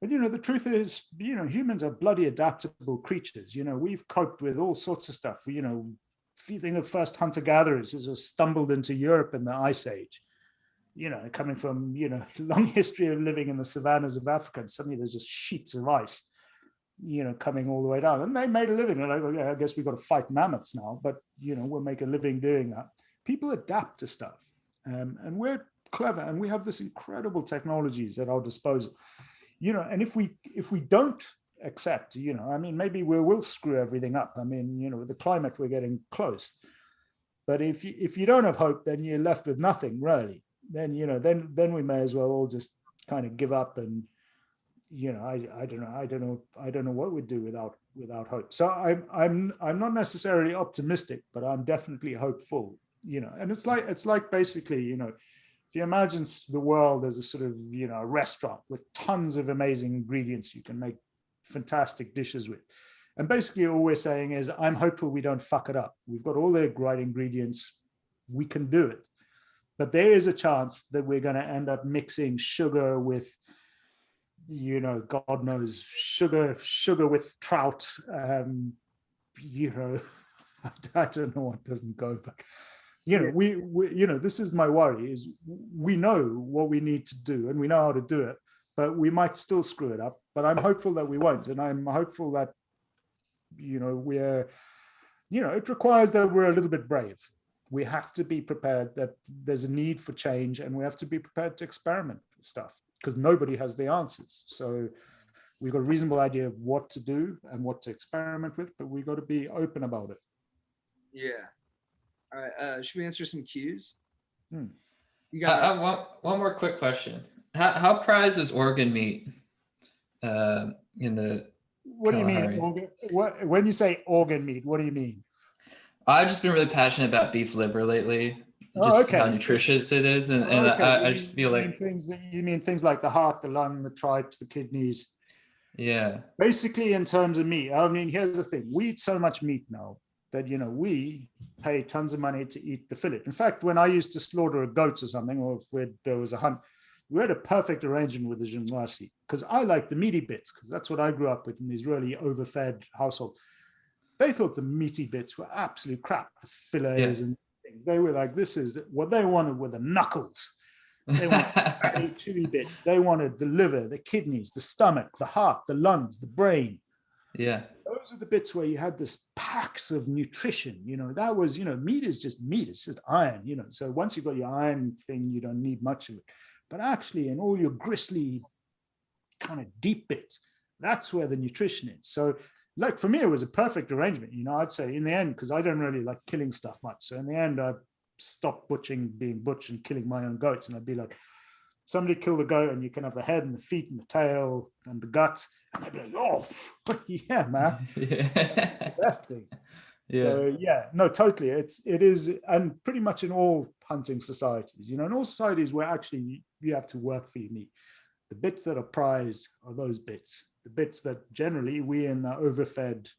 But, the truth is, humans are bloody adaptable creatures. We've coped with all sorts of stuff. If you think of first hunter-gatherers who just stumbled into Europe in the Ice Age, coming from, long history of living in the savannas of Africa, and suddenly there's just sheets of ice, coming all the way down. And they made a living. They're like, well, yeah, I guess we've got to fight mammoths now, but, we'll make a living doing that. People adapt to stuff. And we're clever, and we have this incredible technologies at our disposal. And if we don't accept, maybe we'll screw everything up. With the climate, we're getting close. But if you don't have hope, then you're left with nothing, really. Then we may as well all just kind of give up and I don't know what we'd do without hope. So I'm not necessarily optimistic, but I'm definitely hopeful. And it's like basically, if you imagine the world as a sort of a restaurant with tons of amazing ingredients you can make fantastic dishes with, and basically all we're saying is I'm hopeful we don't fuck it up. We've got all the right ingredients, we can do it, but there is a chance that we're going to end up mixing sugar with God knows, sugar with trout. I don't know what doesn't go, but we this is my worry, is we know what we need to do and we know how to do it, but we might still screw it up. But I'm hopeful that we won't, and I'm hopeful that we're it requires that we're a little bit brave. We have to be prepared that there's a need for change, and we have to be prepared to experiment with stuff, because nobody has the answers. So we've got a reasonable idea of what to do and what to experiment with, but we've got to be open about it. Yeah. All right. Should we answer some cues? You got one more quick question. How prized is organ meat in the What do you mean? When you say organ meat, what do you mean? I've just been really passionate about beef liver lately. Just how nutritious it is, and I just feel like you mean things like the heart, the lung, the tripes, the kidneys. Yeah. Basically, in terms of meat, I mean, here's the thing: we eat so much meat now that we pay tons of money to eat the fillet. In fact, when I used to slaughter a goat or something, or if there was a hunt, we had a perfect arrangement with the Jimlasi, because I like the meaty bits, because that's what I grew up with in these really overfed households. They thought the meaty bits were absolute crap, the fillets and things. They were like, this is what they wanted, were the knuckles. They wanted the chewy bits. They wanted the liver, the kidneys, the stomach, the heart, the lungs, the brain. Yeah. Those are the bits where you had this packs of nutrition. That was, meat is just meat. It's just iron, So once you've got your iron thing, you don't need much of it. But actually, in all your gristly kind of deep bits, that's where the nutrition is. So like for me, it was a perfect arrangement. I'd say in the end, because I don't really like killing stuff much. So in the end, I stopped being butch and killing my own goats. And I'd be like, somebody kill the goat and you can have the head and the feet and the tail and the guts. And they'd be like, oh, yeah, man. That's the best thing. Yeah. So yeah, no, totally. It is, and pretty much in all hunting societies, in all societies where actually you have to work for your meat. The bits that are prized are those bits. The bits that generally we in the overfed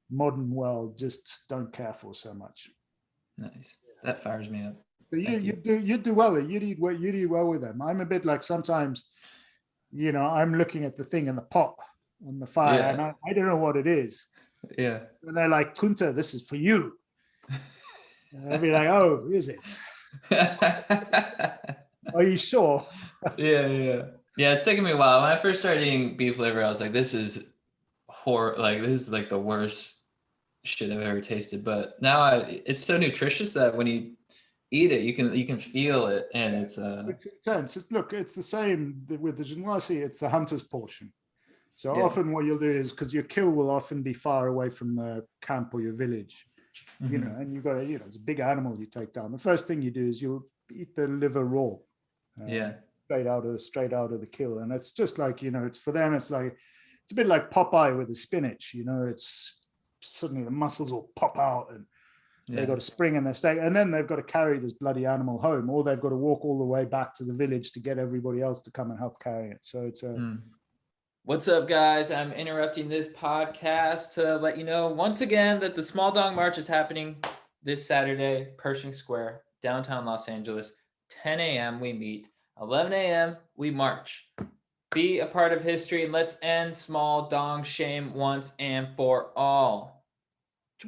modern world just don't care for so much. Nice. That fires me up. So you do well. You eat well with them. I'm a bit like sometimes, I'm looking at the thing in the pot on the fire, and I don't know what it is. Yeah. And they're like, Kunta, this is for you. And I'll be like, oh, is it? Are you sure? Yeah, it's taken me a while. When I first started eating beef liver, I was like, this is this is like the worst shit I've ever tasted. But now it's so nutritious that when you eat it, you can feel it, and it's intense. Look, it's the same with the Jinwasi. It's the hunter's portion. So often what you'll do is, because your kill will often be far away from the camp or your village, and you've got it's a big animal you take down. The first thing you do is you'll eat the liver raw. Straight out of the kill. And it's just like, it's for them, it's a bit like Popeye with the spinach, it's suddenly the muscles will pop out and they've got a spring in their steak, and then they've got to carry this bloody animal home, or they've got to walk all the way back to the village to get everybody else to come and help carry it. So it's What's up, guys? I'm interrupting this podcast to let you know once again that the Small Dog March is happening this Saturday, Pershing Square, downtown Los Angeles. 10 a.m. we meet. 11 a.m. we march. Be a part of history, and let's end small dong shame once and for all.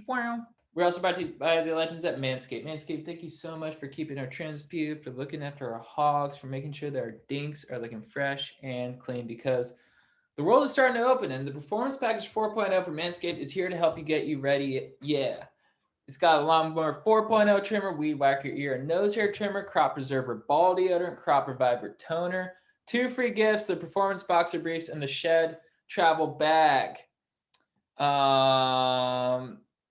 We're also brought to you by the legends at Manscaped. Manscaped, thank you so much for keeping our trims peeled, for looking after our hogs, for making sure that our dinks are looking fresh and clean, because the world is starting to open, and the Performance Package 4.0 for Manscaped is here to help you get you ready. Yeah. It's got a Lawnmower 4.0 trimmer, Weed Whacker ear and nose hair trimmer, Crop Preserver ball deodorant, Crop Reviver toner, 2 free gifts, the Performance Boxer Briefs, and the Shed Travel Bag. The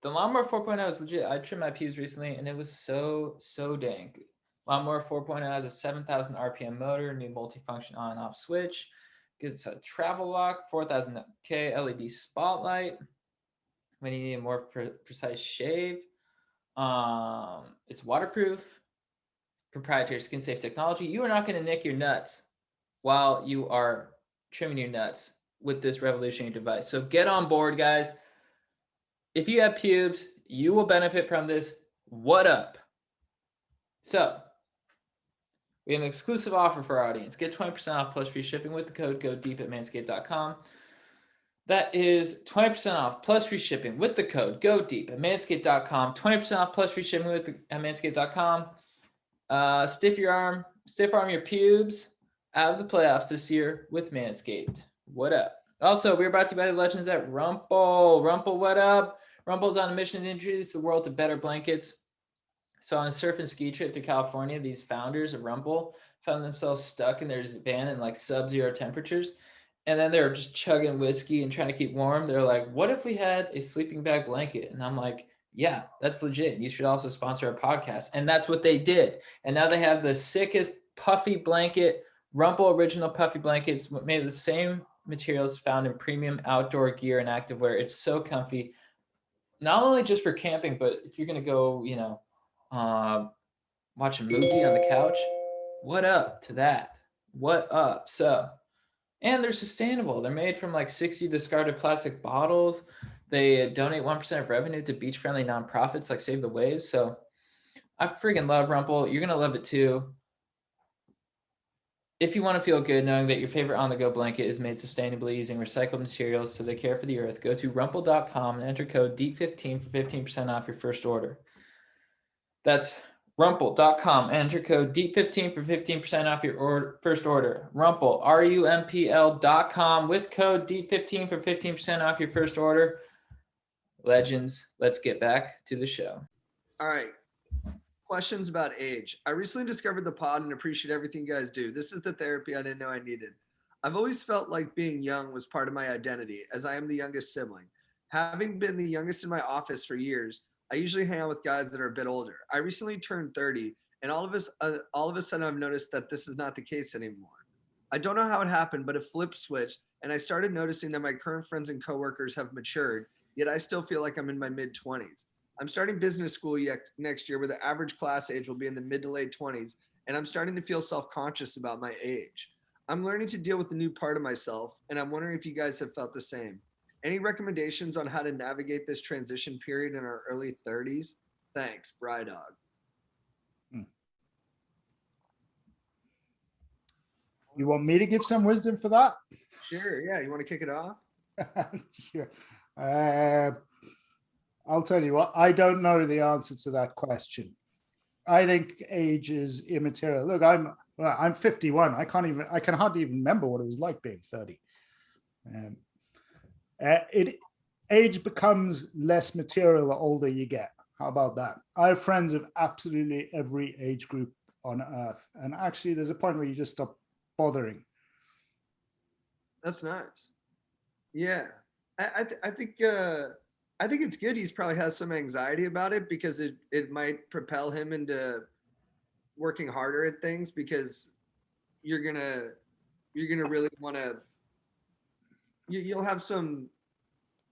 Lawnmower 4.0 is legit. I trimmed my pubes recently, and it was so dank. Lawnmower 4.0 has a 7,000 RPM motor, new multifunction on and off switch, Gets a travel lock, 4000K LED spotlight when you need a more precise shave. It's waterproof, proprietary skin safe technology. You are not going to nick your nuts while you are trimming your nuts with this revolutionary device. So get on board, guys. If you have pubes, you will benefit from this. What up? So we have an exclusive offer for our audience. Get 20% off plus free shipping with the code GODEEP at manscaped.com. That is 20% off plus free shipping with the code GODEEP at manscaped.com. 20% off plus free shipping at manscaped.com. Stiff arm your pubes out of the playoffs this year with Manscaped. What up? Also, we're brought to you by the legends at Rumple. Rumple, what up? Rumple's on a mission to introduce the world to better blankets. So on a surf and ski trip to California, these founders of Rumple found themselves stuck in their van in like sub-zero temperatures. And then they were just chugging whiskey and trying to keep warm. They're like, what if we had a sleeping bag blanket? And I'm like, yeah, that's legit. You should also sponsor a podcast. And that's what they did. And now they have the sickest puffy blanket, Rumple original puffy blankets made of the same materials found in premium outdoor gear and activewear. It's so comfy, not only just for camping, but if you're going to go, watch a movie on the couch, what up to that? What up? So, and they're sustainable. They're made from like 60 discarded plastic bottles. They donate 1% of revenue to beach-friendly nonprofits like Save the Waves. So I freaking love Rumple. You're going to love it too. If you want to feel good knowing that your favorite on-the-go blanket is made sustainably using recycled materials so they care for the earth, go to rumple.com and enter code DEEP15 for 15% off your first order. That's rumple.com. Enter code DEEP15 for 15% off your first order. Rumple, RUMPL.com with code DEEP15 for 15% off your first order. Legends, let's get back to the show. All right. Questions about age. I recently discovered the pod and appreciate everything you guys do. This is the therapy I didn't know I needed. I've always felt like being young was part of my identity, as I am the youngest sibling. Having been the youngest in my office for years, I usually hang out with guys that are a bit older. I recently turned 30, and all of a sudden I've noticed that this is not the case anymore. I don't know how it happened, but it flipped switched, and I started noticing that my current friends and coworkers have matured, yet I still feel like I'm in my mid-20s. I'm starting business school next year where the average class age will be in the mid to late 20s, and I'm starting to feel self-conscious about my age. I'm learning to deal with the new part of myself, and I'm wondering if you guys have felt the same. Any recommendations on how to navigate this transition period in our early 30s? Thanks, Brydog. You want me to give some wisdom for that? Sure, yeah. You want to kick it off? Yeah. I'll tell you what, I don't know the answer to that question. I think age is immaterial. Look, I'm 51. I can hardly even remember what it was like being 30. Age becomes less material the older you get. How about that? I have friends of absolutely every age group on earth. And actually there's a point where you just stop bothering. That's nice. Yeah. I think it's good. He's probably has some anxiety about it because it might propel him into working harder at things because you're gonna really want to. You'll have some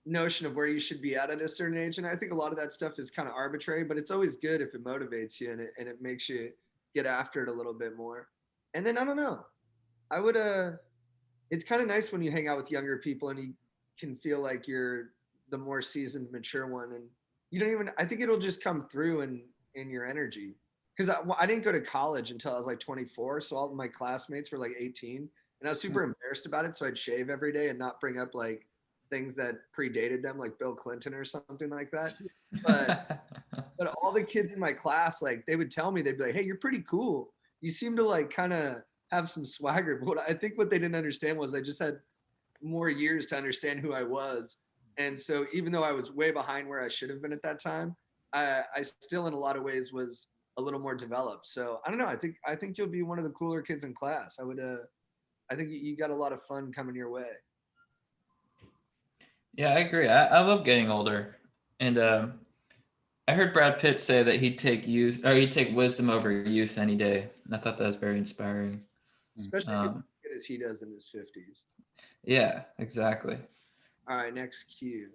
notion of where you should be at a certain age, and I think a lot of that stuff is kind of arbitrary. But it's always good if it motivates you and it makes you get after it a little bit more. And then I don't know. I would It's kind of nice when you hang out with younger people and you can feel like you're the more seasoned, mature one, and you don't even. I think it'll just come through in your energy. Because I didn't go to college until I was like 24, so all of my classmates were like 18, and I was super embarrassed about it. So I'd shave every day and not bring up like things that predated them, like Bill Clinton or something like that. But all the kids in my class, like they would tell me, they'd be like, "Hey, you're pretty cool. You seem to like kind of have some swagger." But I think what they didn't understand was I just had more years to understand who I was. And so even though I was way behind where I should have been at that time, I still in a lot of ways was a little more developed. So I don't know. I think you'll be one of the cooler kids in class. I think you got a lot of fun coming your way. Yeah, I agree. I love getting older. And I heard Brad Pitt say that he'd take wisdom over youth any day. I thought that was very inspiring. Especially if you're as good as he does in his 50s. Yeah, exactly. All right, next cue.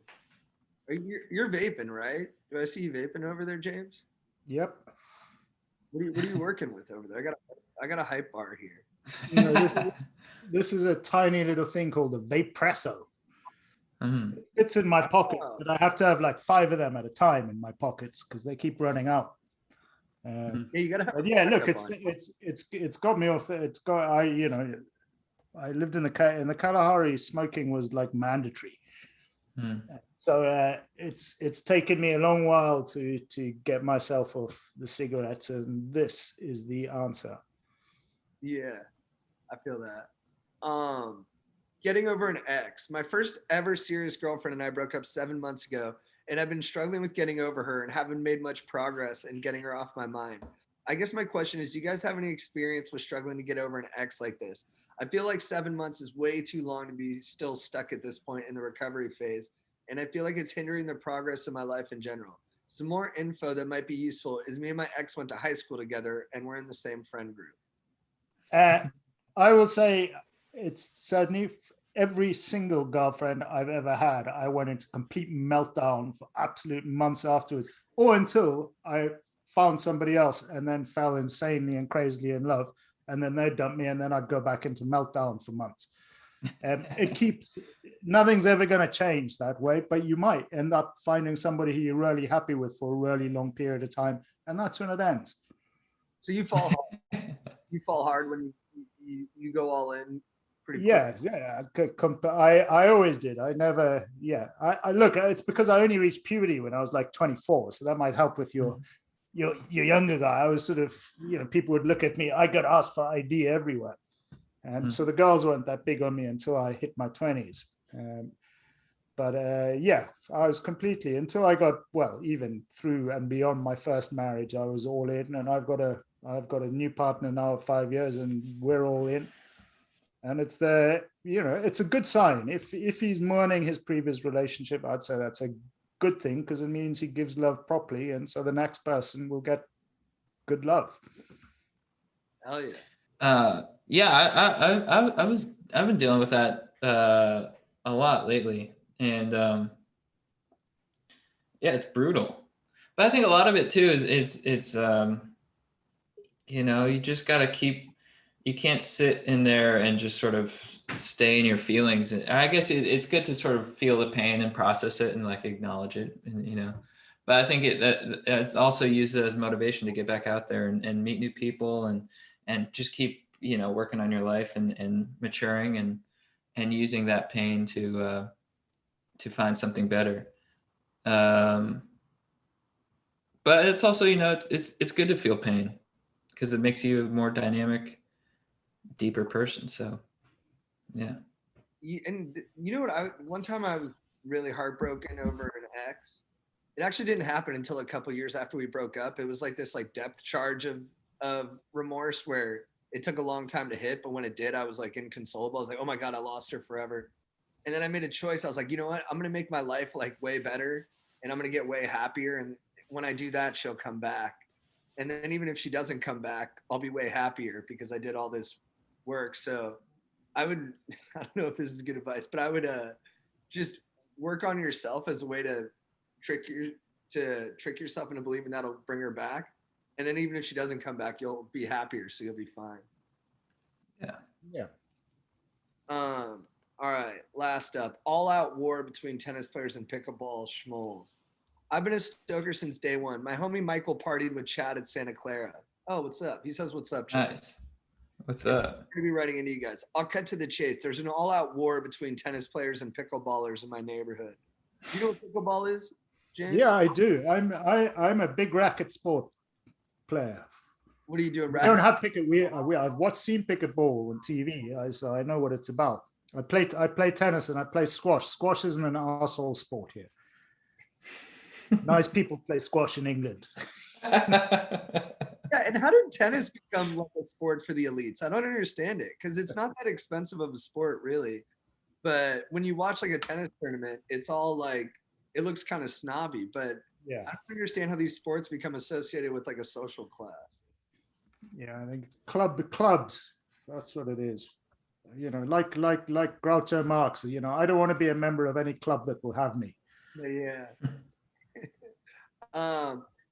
You're vaping, right? Do I see you vaping over there, James? Yep. What are you working with over there? I got a hype bar here. No, this is a tiny little thing called a vapresso. Mhm. It fits in my pocket, Oh. but I have to have like 5 of them at a time in my pockets because they keep running out. Yeah, you gotta have. But a yeah, look, backup on. it's got me off. It's got I lived in the Kalahari. Smoking was like mandatory, Mhm. so it's taken me a long while to get myself off the cigarettes, and this is the answer. Yeah, I feel that. Getting over an ex. My first ever serious girlfriend and I broke up 7 months ago, and I've been struggling with getting over her and haven't made much progress in getting her off my mind. I guess my question is, do you guys have any experience with struggling to get over an ex like this? I feel like 7 months is way too long to be still stuck at this point in the recovery phase, and I feel like it's hindering the progress of my life in general. Some more info that might be useful is me and my ex went to high school together, and we're in the same friend group. I will say it's certainly every single girlfriend I've ever had, I went into complete meltdown for absolute months afterwards, or until I found somebody else and then fell insanely and crazily in love. And then they dumped me, and then I'd go back into meltdown for months. It keeps, nothing's ever going to change that way, but you might end up finding somebody who you're really happy with for a really long period of time. And that's when it ends. So you fall hard. You fall hard when you go all in pretty quick. Yeah. I always did. I never, yeah. I look, it's because I only reached puberty when I was like 24. So that might help with your younger guy. I was sort of, people would look at me. I got asked for ID everywhere. And so the girls weren't that big on me until I hit my 20s. Yeah, I was completely, until I got, well, even through and beyond my first marriage, I was all in. And I've got a new partner now of 5 years, and we're all in. And it's it's a good sign. If he's mourning his previous relationship, I'd say that's a good thing, because it means he gives love properly, and so the next person will get good love. Hell yeah. Yeah, I've been dealing with that a lot lately, and yeah, it's brutal. But I think a lot of it too is it's you just gotta keep. You can't sit in there and just sort of stay in your feelings. And I guess it's good to sort of feel the pain and process it and like acknowledge it, and. But I think it's also used as motivation to get back out there and meet new people and just keep working on your life and maturing and using that pain to find something better. But it's also it's good to feel pain because it makes you a more dynamic, deeper person. So yeah. You know what? One time I was really heartbroken over an ex. It actually didn't happen until a couple years after we broke up. It was like this like depth charge of remorse where it took a long time to hit, but when it did, I was like inconsolable. I was like, oh my God, I lost her forever. And then I made a choice. I was like, you know what? I'm gonna make my life like way better, and I'm gonna get way happier. And when I do that, she'll come back. And then even if she doesn't come back, I'll be way happier because I did all this work. So I would, I don't know if this is good advice, but I would just work on yourself as a way to trick yourself into believing that'll bring her back. And then even if she doesn't come back, you'll be happier, so you'll be fine. Yeah. All right, last up, all-out war between tennis players and pickleball schmoles. I've been a stoker since day one. My homie Michael partied with Chad at Santa Clara. Oh, what's up? He says, "What's up, Chad?" Nice. What's up? I'm gonna be writing into you guys. I'll cut to the chase. There's an all-out war between tennis players and pickleballers in my neighborhood. Do you know what pickleball is, James? Yeah, I do. I'm a big racket sport player. What are you doing? I don't have picket. I've seen pickleball on TV, so I know what it's about. I play tennis and I play squash. Squash isn't an arsehole sport here. Nice people play squash in England. Yeah, and how did tennis become like a sport for the elites? I don't understand it because it's not that expensive of a sport, really. But when you watch like a tennis tournament, it's all like it looks kind of snobby. But Yeah, I don't understand how these sports become associated with like a social class. yeah. I think clubs. That's what it is. like Groucho Marx. I don't want to be a member of any club that will have me. Yeah.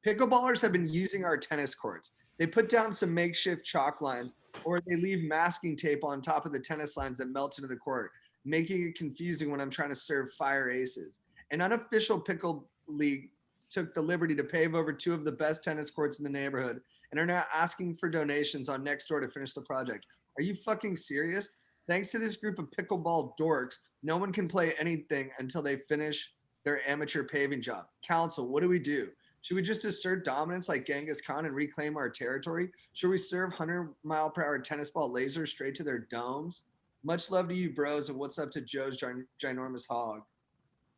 Pickleballers have been using our tennis courts. They put down some makeshift chalk lines, or they leave masking tape on top of the tennis lines that melt into the court, making it confusing when I'm trying to serve fire aces. An unofficial pickle league took the liberty to pave over 2 of the best tennis courts in the neighborhood and are now asking for donations on Nextdoor to finish the project. Are you fucking serious? Thanks to this group of pickleball dorks, no one can play anything until they finish their amateur paving job. Council, what do we do? Should we just assert dominance like Genghis Khan and reclaim our territory? Should we serve 100-mile-per-hour tennis ball lasers straight to their domes? Much love to you, bros, and what's up to Joe's ginormous hog?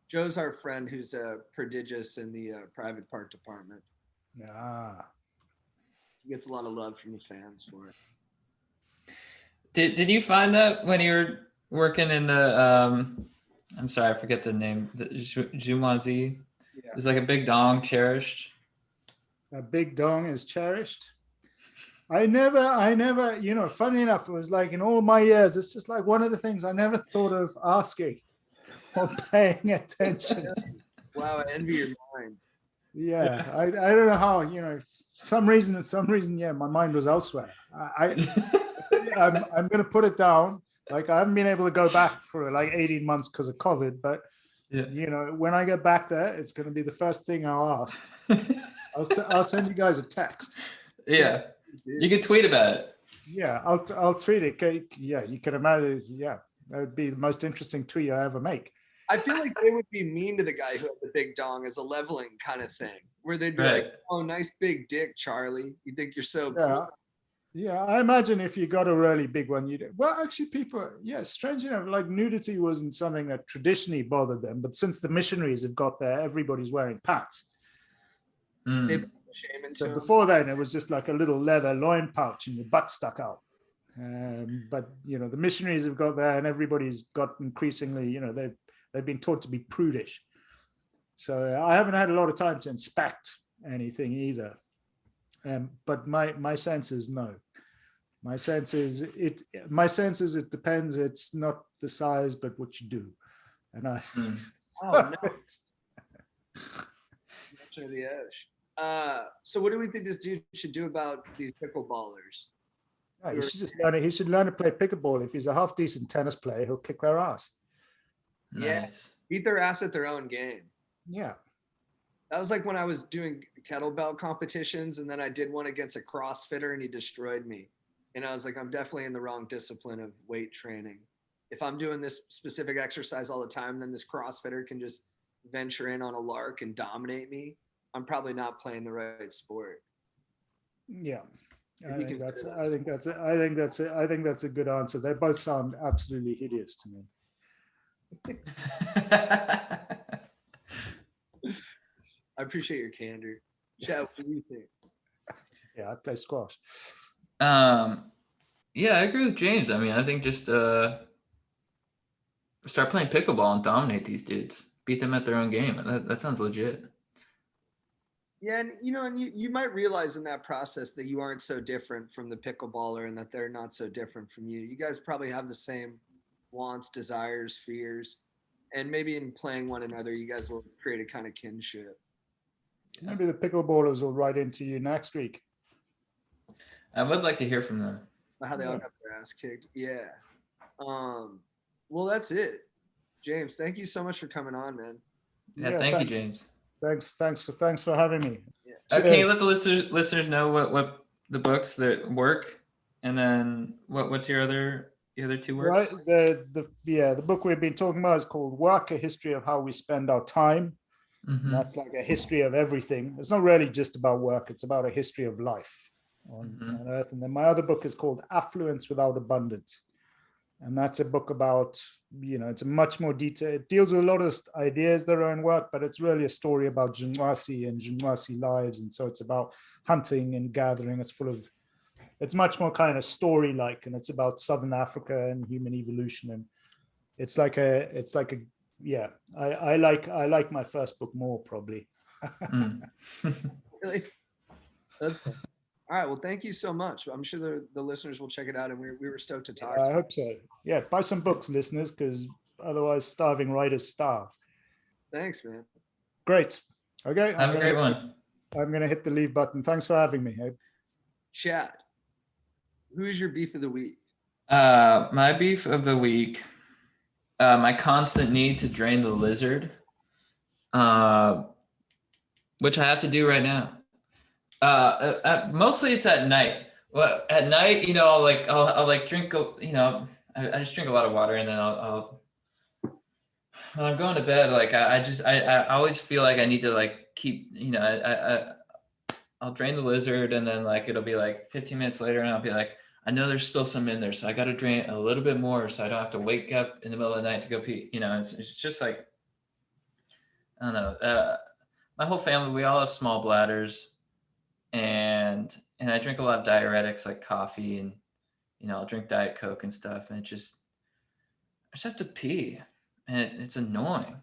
Joe's our friend who's prodigious in the private part department. Yeah. He gets a lot of love from the fans for it. Did you find that when you were working in the I'm sorry, I forget the name. The Jumazi. Yeah. It's like a big dong cherished. A big dong is cherished. I never, funny enough, it was like in all my years, it's just like one of the things I never thought of asking or paying attention to. Wow, I envy your mind. Yeah, I don't know how, some reason, yeah, my mind was elsewhere. I'm going to put it down. Like I haven't been able to go back for like 18 months because of COVID, but Yeah. when I get back there, it's going to be the first thing I'll ask. I'll send you guys a text. Yeah. You can tweet about it. Yeah, I'll tweet it. Yeah, you can imagine. Yeah, that would be the most interesting tweet I ever make. I feel like they would be mean to the guy who had the big dong as a leveling kind of thing, where they'd be like, "Oh, nice big dick, Charlie. You think you're so cool." Yeah, I imagine if you got a really big one, actually strange enough, like nudity wasn't something that traditionally bothered them, but since the missionaries have got there, everybody's wearing pats. So before then, it was just like a little leather loin pouch and your butt stuck out. But the missionaries have got there, and everybody's got increasingly, they've been taught to be prudish. So I haven't had a lot of time to inspect anything either. But my sense is no. My sense is it depends. It's not the size, but what you do. And I. Oh no. The edge. So what do we think this dude should do about these pickleballers? He should just learn it. He should learn to play pickleball. If he's a half decent tennis player, he'll kick their ass. Yes. Beat their ass at their own game. Yeah. That was like when I was doing kettlebell competitions, and then I did one against a CrossFitter, and he destroyed me. And I was like, I'm definitely in the wrong discipline of weight training. If I'm doing this specific exercise all the time, then this CrossFitter can just venture in on a lark and dominate me. I'm probably not playing the right sport. Yeah. I think that's a good answer. They both sound absolutely hideous to me. I appreciate your candor. Chad, what do you think? Yeah, I play squash. Yeah, I agree with James. I mean, I think just start playing pickleball and dominate these dudes. Beat them at their own game. That sounds legit. Yeah, and you might realize in that process that you aren't so different from the pickleballer and that they're not so different from you. You guys probably have the same wants, desires, fears, and maybe in playing one another, you guys will create a kind of kinship. Maybe the pickleballers will write into you next week. I would like to hear from them. How they all got their ass kicked. Yeah. Well, that's it. James, thank you so much for coming on, man. Yeah, thank you, James. Thanks for having me. Yeah. Can you let the listeners know what the books that work, and then what's your other 2 works? Right. The book we've been talking about is called Work: A History of How We Spend Our Time. Mm-hmm. That's like a history of everything. It's not really just about work. It's about a history of life on Earth. And then my other book is called Affluence Without Abundance. And that's a book about, it's a much more detailed, it deals with a lot of ideas that are in work, but it's really a story about Jumwasi and Jumwasi lives. And so it's about hunting and gathering. It's much more kind of story-like, and it's about Southern Africa and human evolution. And I like my first book more probably. Really? That's fun. All right. Well, thank you so much. I'm sure the listeners will check it out, and we were stoked to talk. I hope so. Yeah, buy some books, listeners, because otherwise starving writers starve. Thanks, man. Great. Okay. Have a great one. I'm going to hit the leave button. Thanks for having me. Abe. Chad, who is your beef of the week? My beef of the week, my constant need to drain the lizard, which I have to do right now. Mostly it's at night. Well, at night, I'll like drink, I just drink a lot of water, and then I'll when I'm going to bed, like I always feel like I need to like keep, I'll drain the lizard, and then like it'll be like 15 minutes later, and I'll be like, I know there's still some in there, so I got to drain a little bit more, so I don't have to wake up in the middle of the night to go pee. It's just like, I don't know. My whole family, we all have small bladders, and I drink a lot of diuretics like coffee, and I'll drink Diet Coke and stuff, and I just have to pee, and it's annoying.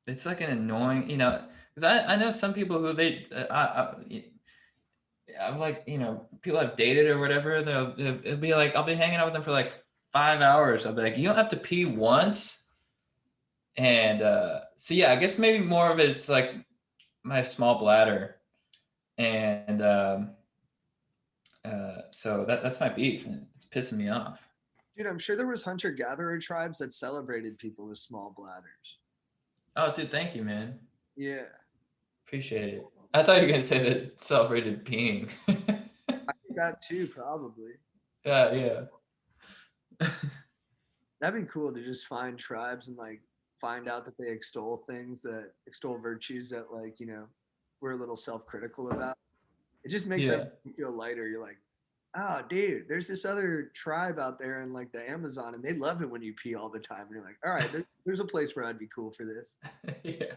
It's like an annoying, because I know some people who I'm like, people I've dated or whatever, it'll be like, I'll be hanging out with them for like 5 hours. I'll be like, you don't have to pee once. And so, yeah, I guess maybe more of it's like my small bladder. And so that's my beef. And it's pissing me off. Dude, I'm sure there was hunter-gatherer tribes that celebrated people with small bladders. Oh, dude, thank you, man. Yeah. Appreciate it. I thought you were going to say that celebrated peeing. I think that too, probably. Yeah. That'd be cool to just find tribes and like find out that they extol virtues that like, we're a little self-critical about. It just makes everything feel lighter. You're like, oh, dude, there's this other tribe out there in like the Amazon, and they love it when you pee all the time. And you're like, all right, there's a place where I'd be cool for this. Yeah.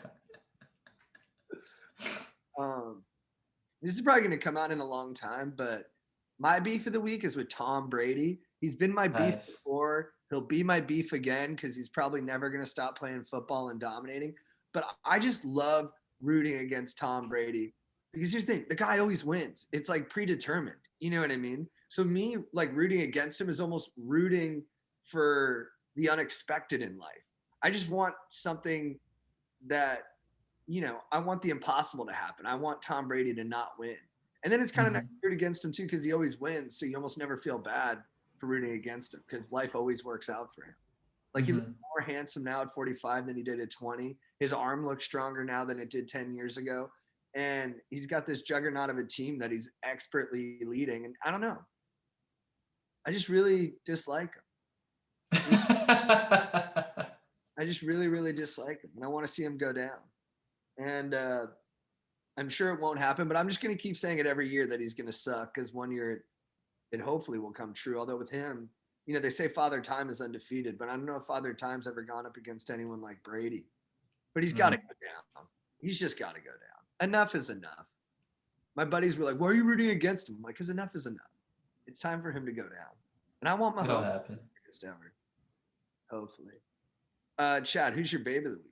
This is probably going to come out in a long time, but my beef of the week is with Tom Brady. He's been my beef before. He'll be my beef again because he's probably never going to stop playing football and dominating. But I just love rooting against Tom Brady because here's the thing: the guy always wins. It's like predetermined. You know what I mean? So me like rooting against him is almost rooting for the unexpected in life. I just want something that, I want the impossible to happen. I want Tom Brady to not win. And then it's kind of nice to root against him too because he always wins. So you almost never feel bad for rooting against him because life always works out for him. Like he looks more handsome now at 45 than he did at 20. His arm looks stronger now than it did 10 years ago. And he's got this juggernaut of a team that he's expertly leading. And I don't know. I just really dislike him. I just really, really dislike him. And I want to see him go down. And I'm sure it won't happen, but I'm just going to keep saying it every year that he's going to suck because one year it hopefully will come true. Although with him, they say Father Time is undefeated, but I don't know if Father Time's ever gone up against anyone like Brady. But he's got to go down. He's just got to go down. Enough is enough. My buddies were like, why are you rooting against him? I'm like, because enough is enough. It's time for him to go down. And I want my It'll happen. Ever. Hopefully. Chad, who's your babe of the week?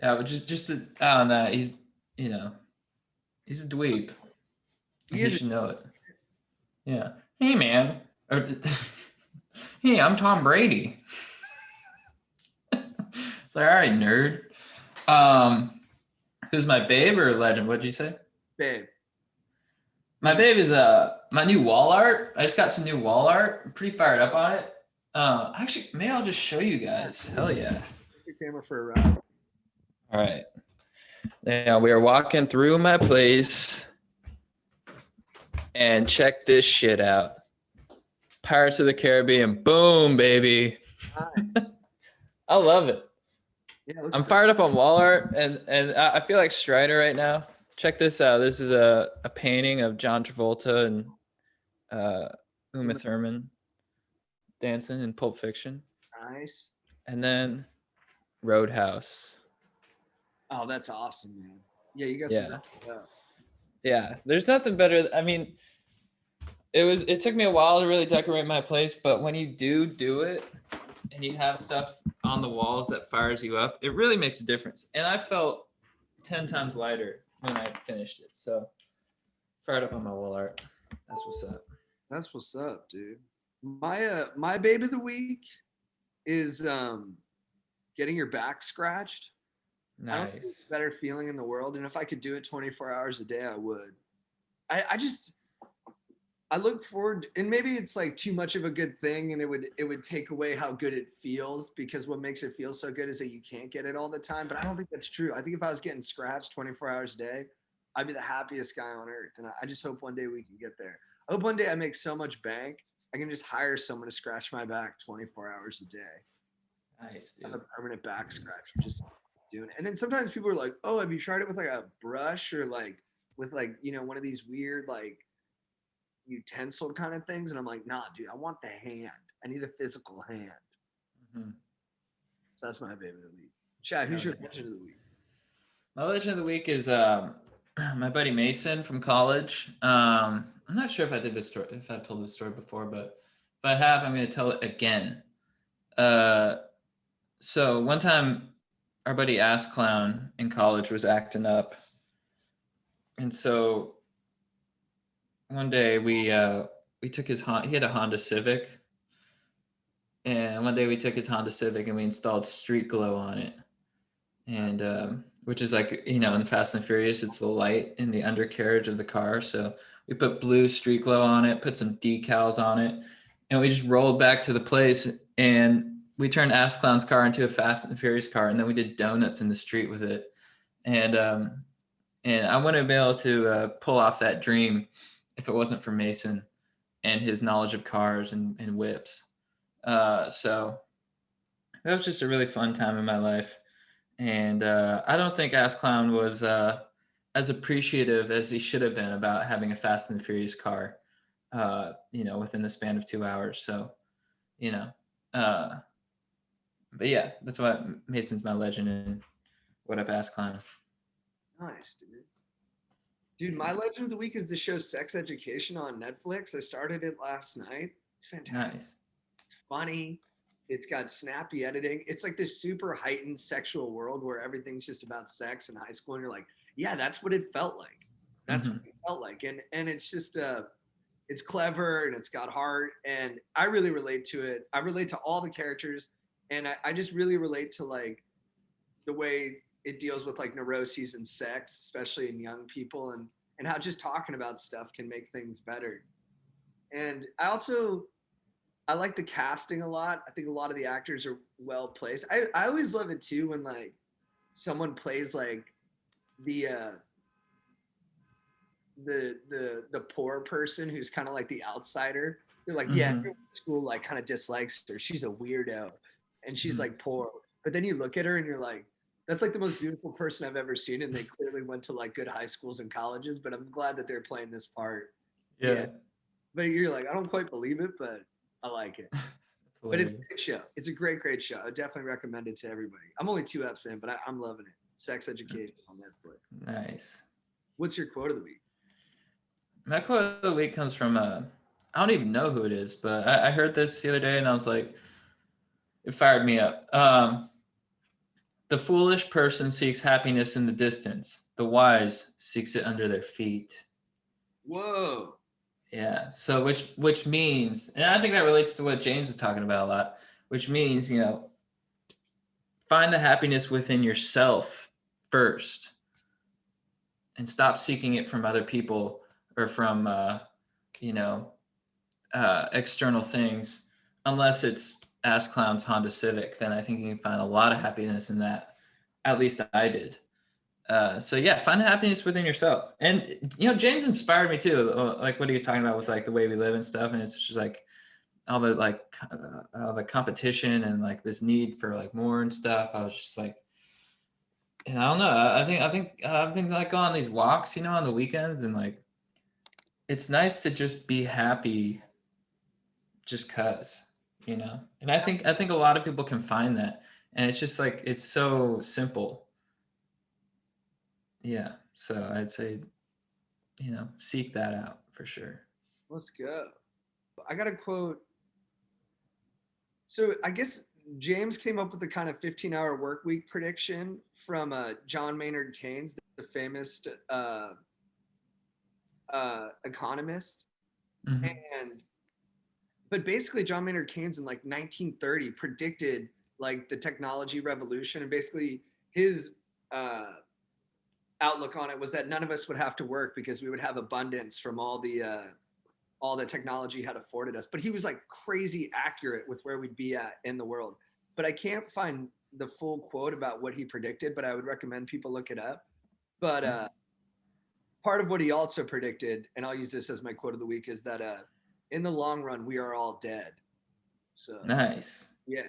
Yeah, but just on that, he's he's a dweeb. You should know it. Yeah. Hey, man. Hey, I'm Tom Brady. It's like, all right, nerd. Who's my babe or legend? What'd you say? Babe. My babe is my new wall art. I just got some new wall art. I'm pretty fired up on it. Actually, maybe I'll just show you guys. Hell yeah. Take your camera for a ride. All right. Now we are walking through my place. And check this shit out. Pirates of the Caribbean. Boom, baby. I love it. Yeah, I'm fired up on wall art, and I feel like Strider right now. Check this out. This is a painting of John Travolta and Uma Thurman dancing in Pulp Fiction. Nice. And then Roadhouse. Oh, that's awesome, man. Yeah, you got some. Yeah, there's nothing better. I mean, it took me a while to really decorate my place, but when you do it and you have stuff on the walls that fires you up, it really makes a difference. And I felt 10 times lighter when I finished it. So fired up on my wall art. That's what's up. That's what's up, dude. My babe of the week is getting your back scratched. I don't think it's Nice. a better feeling in the world, and if I could do it 24 hours a day, I would. I look forward, and maybe it's like too much of a good thing, and it would take away how good it feels, because what makes it feel so good is that you can't get it all the time. But I don't think that's true. I think if I was getting scratched 24 hours a day, I'd be the happiest guy on earth. And I just hope one day we can get there. I hope one day I make so much bank I can just hire someone to scratch my back 24 hours a day. Nice, Have dude. a permanent back scratch, just doing it. And then sometimes people are like, "Oh, have you tried it with like a brush or like with like one of these weird like utensil kind of things?" And I'm like, "Nah, dude, I want the hand. I need a physical hand." Mhm. So that's my baby of the week. Chad, who's Hell your yeah. legend of the week? My legend of the week is my buddy Mason from college. I'm not sure if I did this story, if I've told this story before, but if I have, I'm going to tell it again. Uh, so one time, our buddy Ass Clown in college was acting up, and so one day we took his he had a Honda Civic, and one day we took his Honda Civic and we installed street glow on it, and which is like in Fast and Furious, it's the light in the undercarriage of the car. So we put blue street glow on it, put some decals on it, and we just rolled back to the place and we turned Ass Clown's car into a Fast and Furious car, and then we did donuts in the street with it, and I wouldn't be able to pull off that dream if it wasn't for Mason and his knowledge of cars and whips. So that was just a really fun time in my life. And I don't think Ass Clown was as appreciative as he should have been about having a Fast and Furious car, within the span of 2 hours. So, you know, uh, but yeah, that's why Mason's my legend. And what up, Ass Clown? Nice, dude. Dude, my legend of the week is the show Sex Education on Netflix. I started it last night. It's fantastic. Nice. It's funny. It's got snappy editing. It's like this super heightened sexual world where everything's just about sex in high school, and you're like, yeah, that's what it felt like. That's what it felt like. And it's just it's clever and it's got heart, and I really relate to it. I relate to all the characters, and I just really relate to like the way it deals with like neuroses and sex, especially in young people, and how just talking about stuff can make things better. And I like the casting a lot. I think a lot of the actors are well placed. I always love it too when like someone plays like the the poor person who's kind of like the outsider. They're like, yeah, Mm-hmm. everyone in school like kind of dislikes her. She's a weirdo, and she's Mm-hmm. like poor. But then you look at her and you're like, that's like the most beautiful person I've ever seen. And they clearly went to like good high schools and colleges. But I'm glad that they're playing this part. Yeah, Yeah, but you're like, I don't quite believe it, but I like it. that's But it's a hilarious. great show. It's a great show. I definitely recommend it to everybody. I'm only 2 eps in, but I'm loving it. Sex Education on Netflix. Nice. What's your quote of the week? My quote of the week comes from I don't even know who it is, but I heard this the other day and I was like, it fired me up. The foolish person seeks happiness in the distance. The wise seeks it under their feet. Whoa. Yeah. So which means, and I think that relates to what James is talking about a lot, which means, find the happiness within yourself first and stop seeking it from other people or from you know, external things, unless it's Ass Clown's Honda Civic, then I think you can find a lot of happiness in that. At least I did. So yeah, find happiness within yourself. And James inspired me too, like what he was talking about with like the way we live and stuff. And it's just like all the competition and like this need for like more and stuff. I was just like, and I don't know. I think I've been like on these walks, on the weekends, and like it's nice to just be happy just cuz, and I think a lot of people can find that, and it's just like it's so simple. Yeah, so I'd say seek that out for sure. Let's go. I got a quote. So I guess James came up with the kind of 15-hour work week prediction from John Maynard Keynes, the famous economist. But basically John Maynard Keynes in like 1930 predicted like the technology revolution, and basically his outlook on it was that none of us would have to work because we would have abundance from all the technology had afforded us. But he was like crazy accurate with where we'd be at in the world. But I can't find the full quote about what he predicted, but I would recommend people look it up. But part of what he also predicted, and I'll use this as my quote of the week, is that in the long run, we are all dead. So Nice. yeah,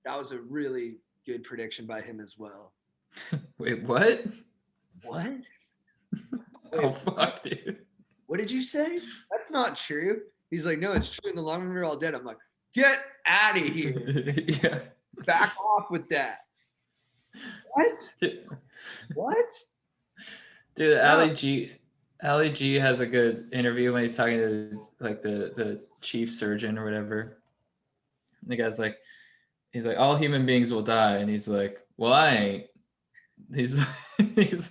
that was a really good prediction by him as well. Wait, what? What? Oh, fuck, dude. What did you say? That's not true. He's like, no, it's true. In the long run, we're all dead. I'm like, get out of here. Yeah. Back off with that. What? Yeah. What? Dude, Ali G has a good interview when he's talking to like the chief surgeon or whatever. And the guy's like, he's like, all human beings will die, and he's like, well, I ain't. He's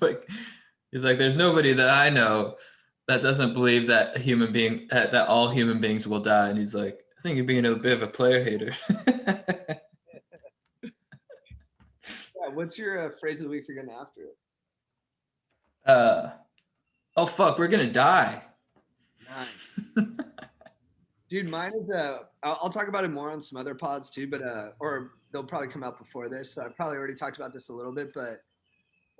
like, there's nobody that I know that doesn't believe that that all human beings will die, and he's like, I think you're being a bit of a player hater. Yeah, what's your phrase of the week for getting after it? Oh fuck, we're gonna die. Nice. Dude, mine is I'll talk about it more on some other pods too, but or they'll probably come out before this. So I probably already talked about this a little bit, but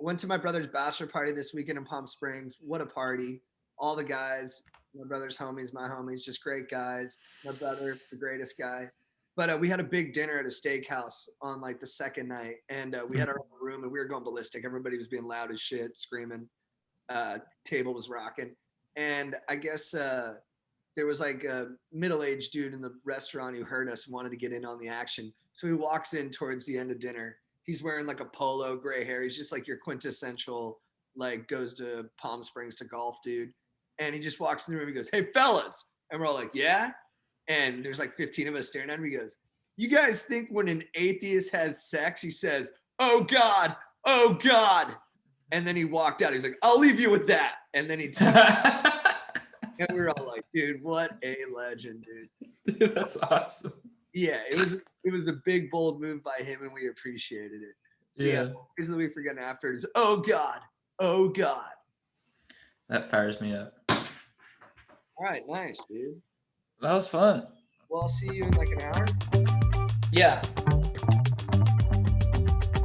I went to my brother's bachelor party this weekend in Palm Springs. What a party. All the guys, my brother's homies, my homies, just great guys. My brother, the greatest guy. But we had a big dinner at a steakhouse on like the second night, and we had our own room, and we were going ballistic. Everybody was being loud as shit, screaming. Table was rocking, and I guess there was like a middle-aged dude in the restaurant who heard us and wanted to get in on the action. So he walks in towards the end of dinner. He's wearing like a polo, gray hair. He's just like your quintessential, like goes to Palm Springs to golf dude. And he just walks in the room. He goes, "Hey fellas," and we're all like, "Yeah." And there's like 15 of us staring at him. He goes, "You guys think when an atheist has sex, he says, 'Oh God, oh God.'" And then he walked out. He's like, "I'll leave you with that." And then he took and we were all like, dude, what a legend, dude. Dude, that's awesome. Yeah, it was a big, bold move by him, and we appreciated it. So yeah, here's the week for getting after it is, oh God, oh God. That fires me up. All right, nice, dude. That was fun. Well, I'll see you in like an hour. Yeah.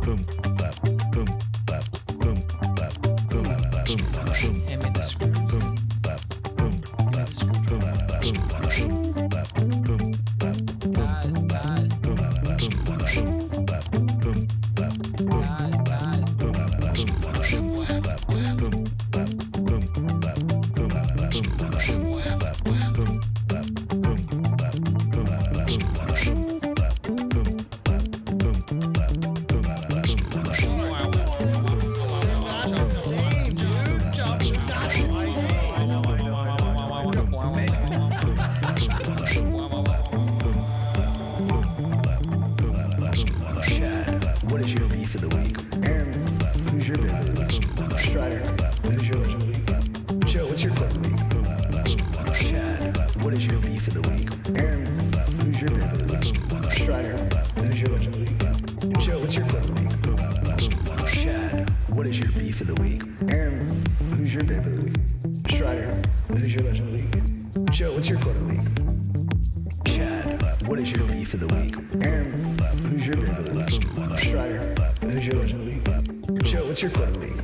Boom, bap, boom, bap, boom, bap, boom, bap, boom, bap, boom. Hand me the screws. Boom, bap, boom, bap, boom, bap, boom, bap, boom, bap, boom, bap, Guys, boom, bap, boom, bap, boom, bap, boom, guys. boom, bap, boom, bap, boom, bap, boom, bap, boom, bap, boom, bap, boom, bap, boom, bap, boom, bap, boom, What is your beef of the week? Aaron, who's your beef of the week? Strider, who's your legend of the week? Joe, what's your quote of the week? Chad, what is your beef of the week? Aaron, who's your beef of the week? Strider, who's your legend of the week? Joe, what's your quote of the week? Chad, what is your beef of the week? Aaron, who's your beef of the week? Strider, who's your legend of the week? Joe, what's your quote of the week? Chad, what is your beef of the week? Aaron, who's your beef of the week? Strider, who's your legend of the week? Joe, what's your quote of the week?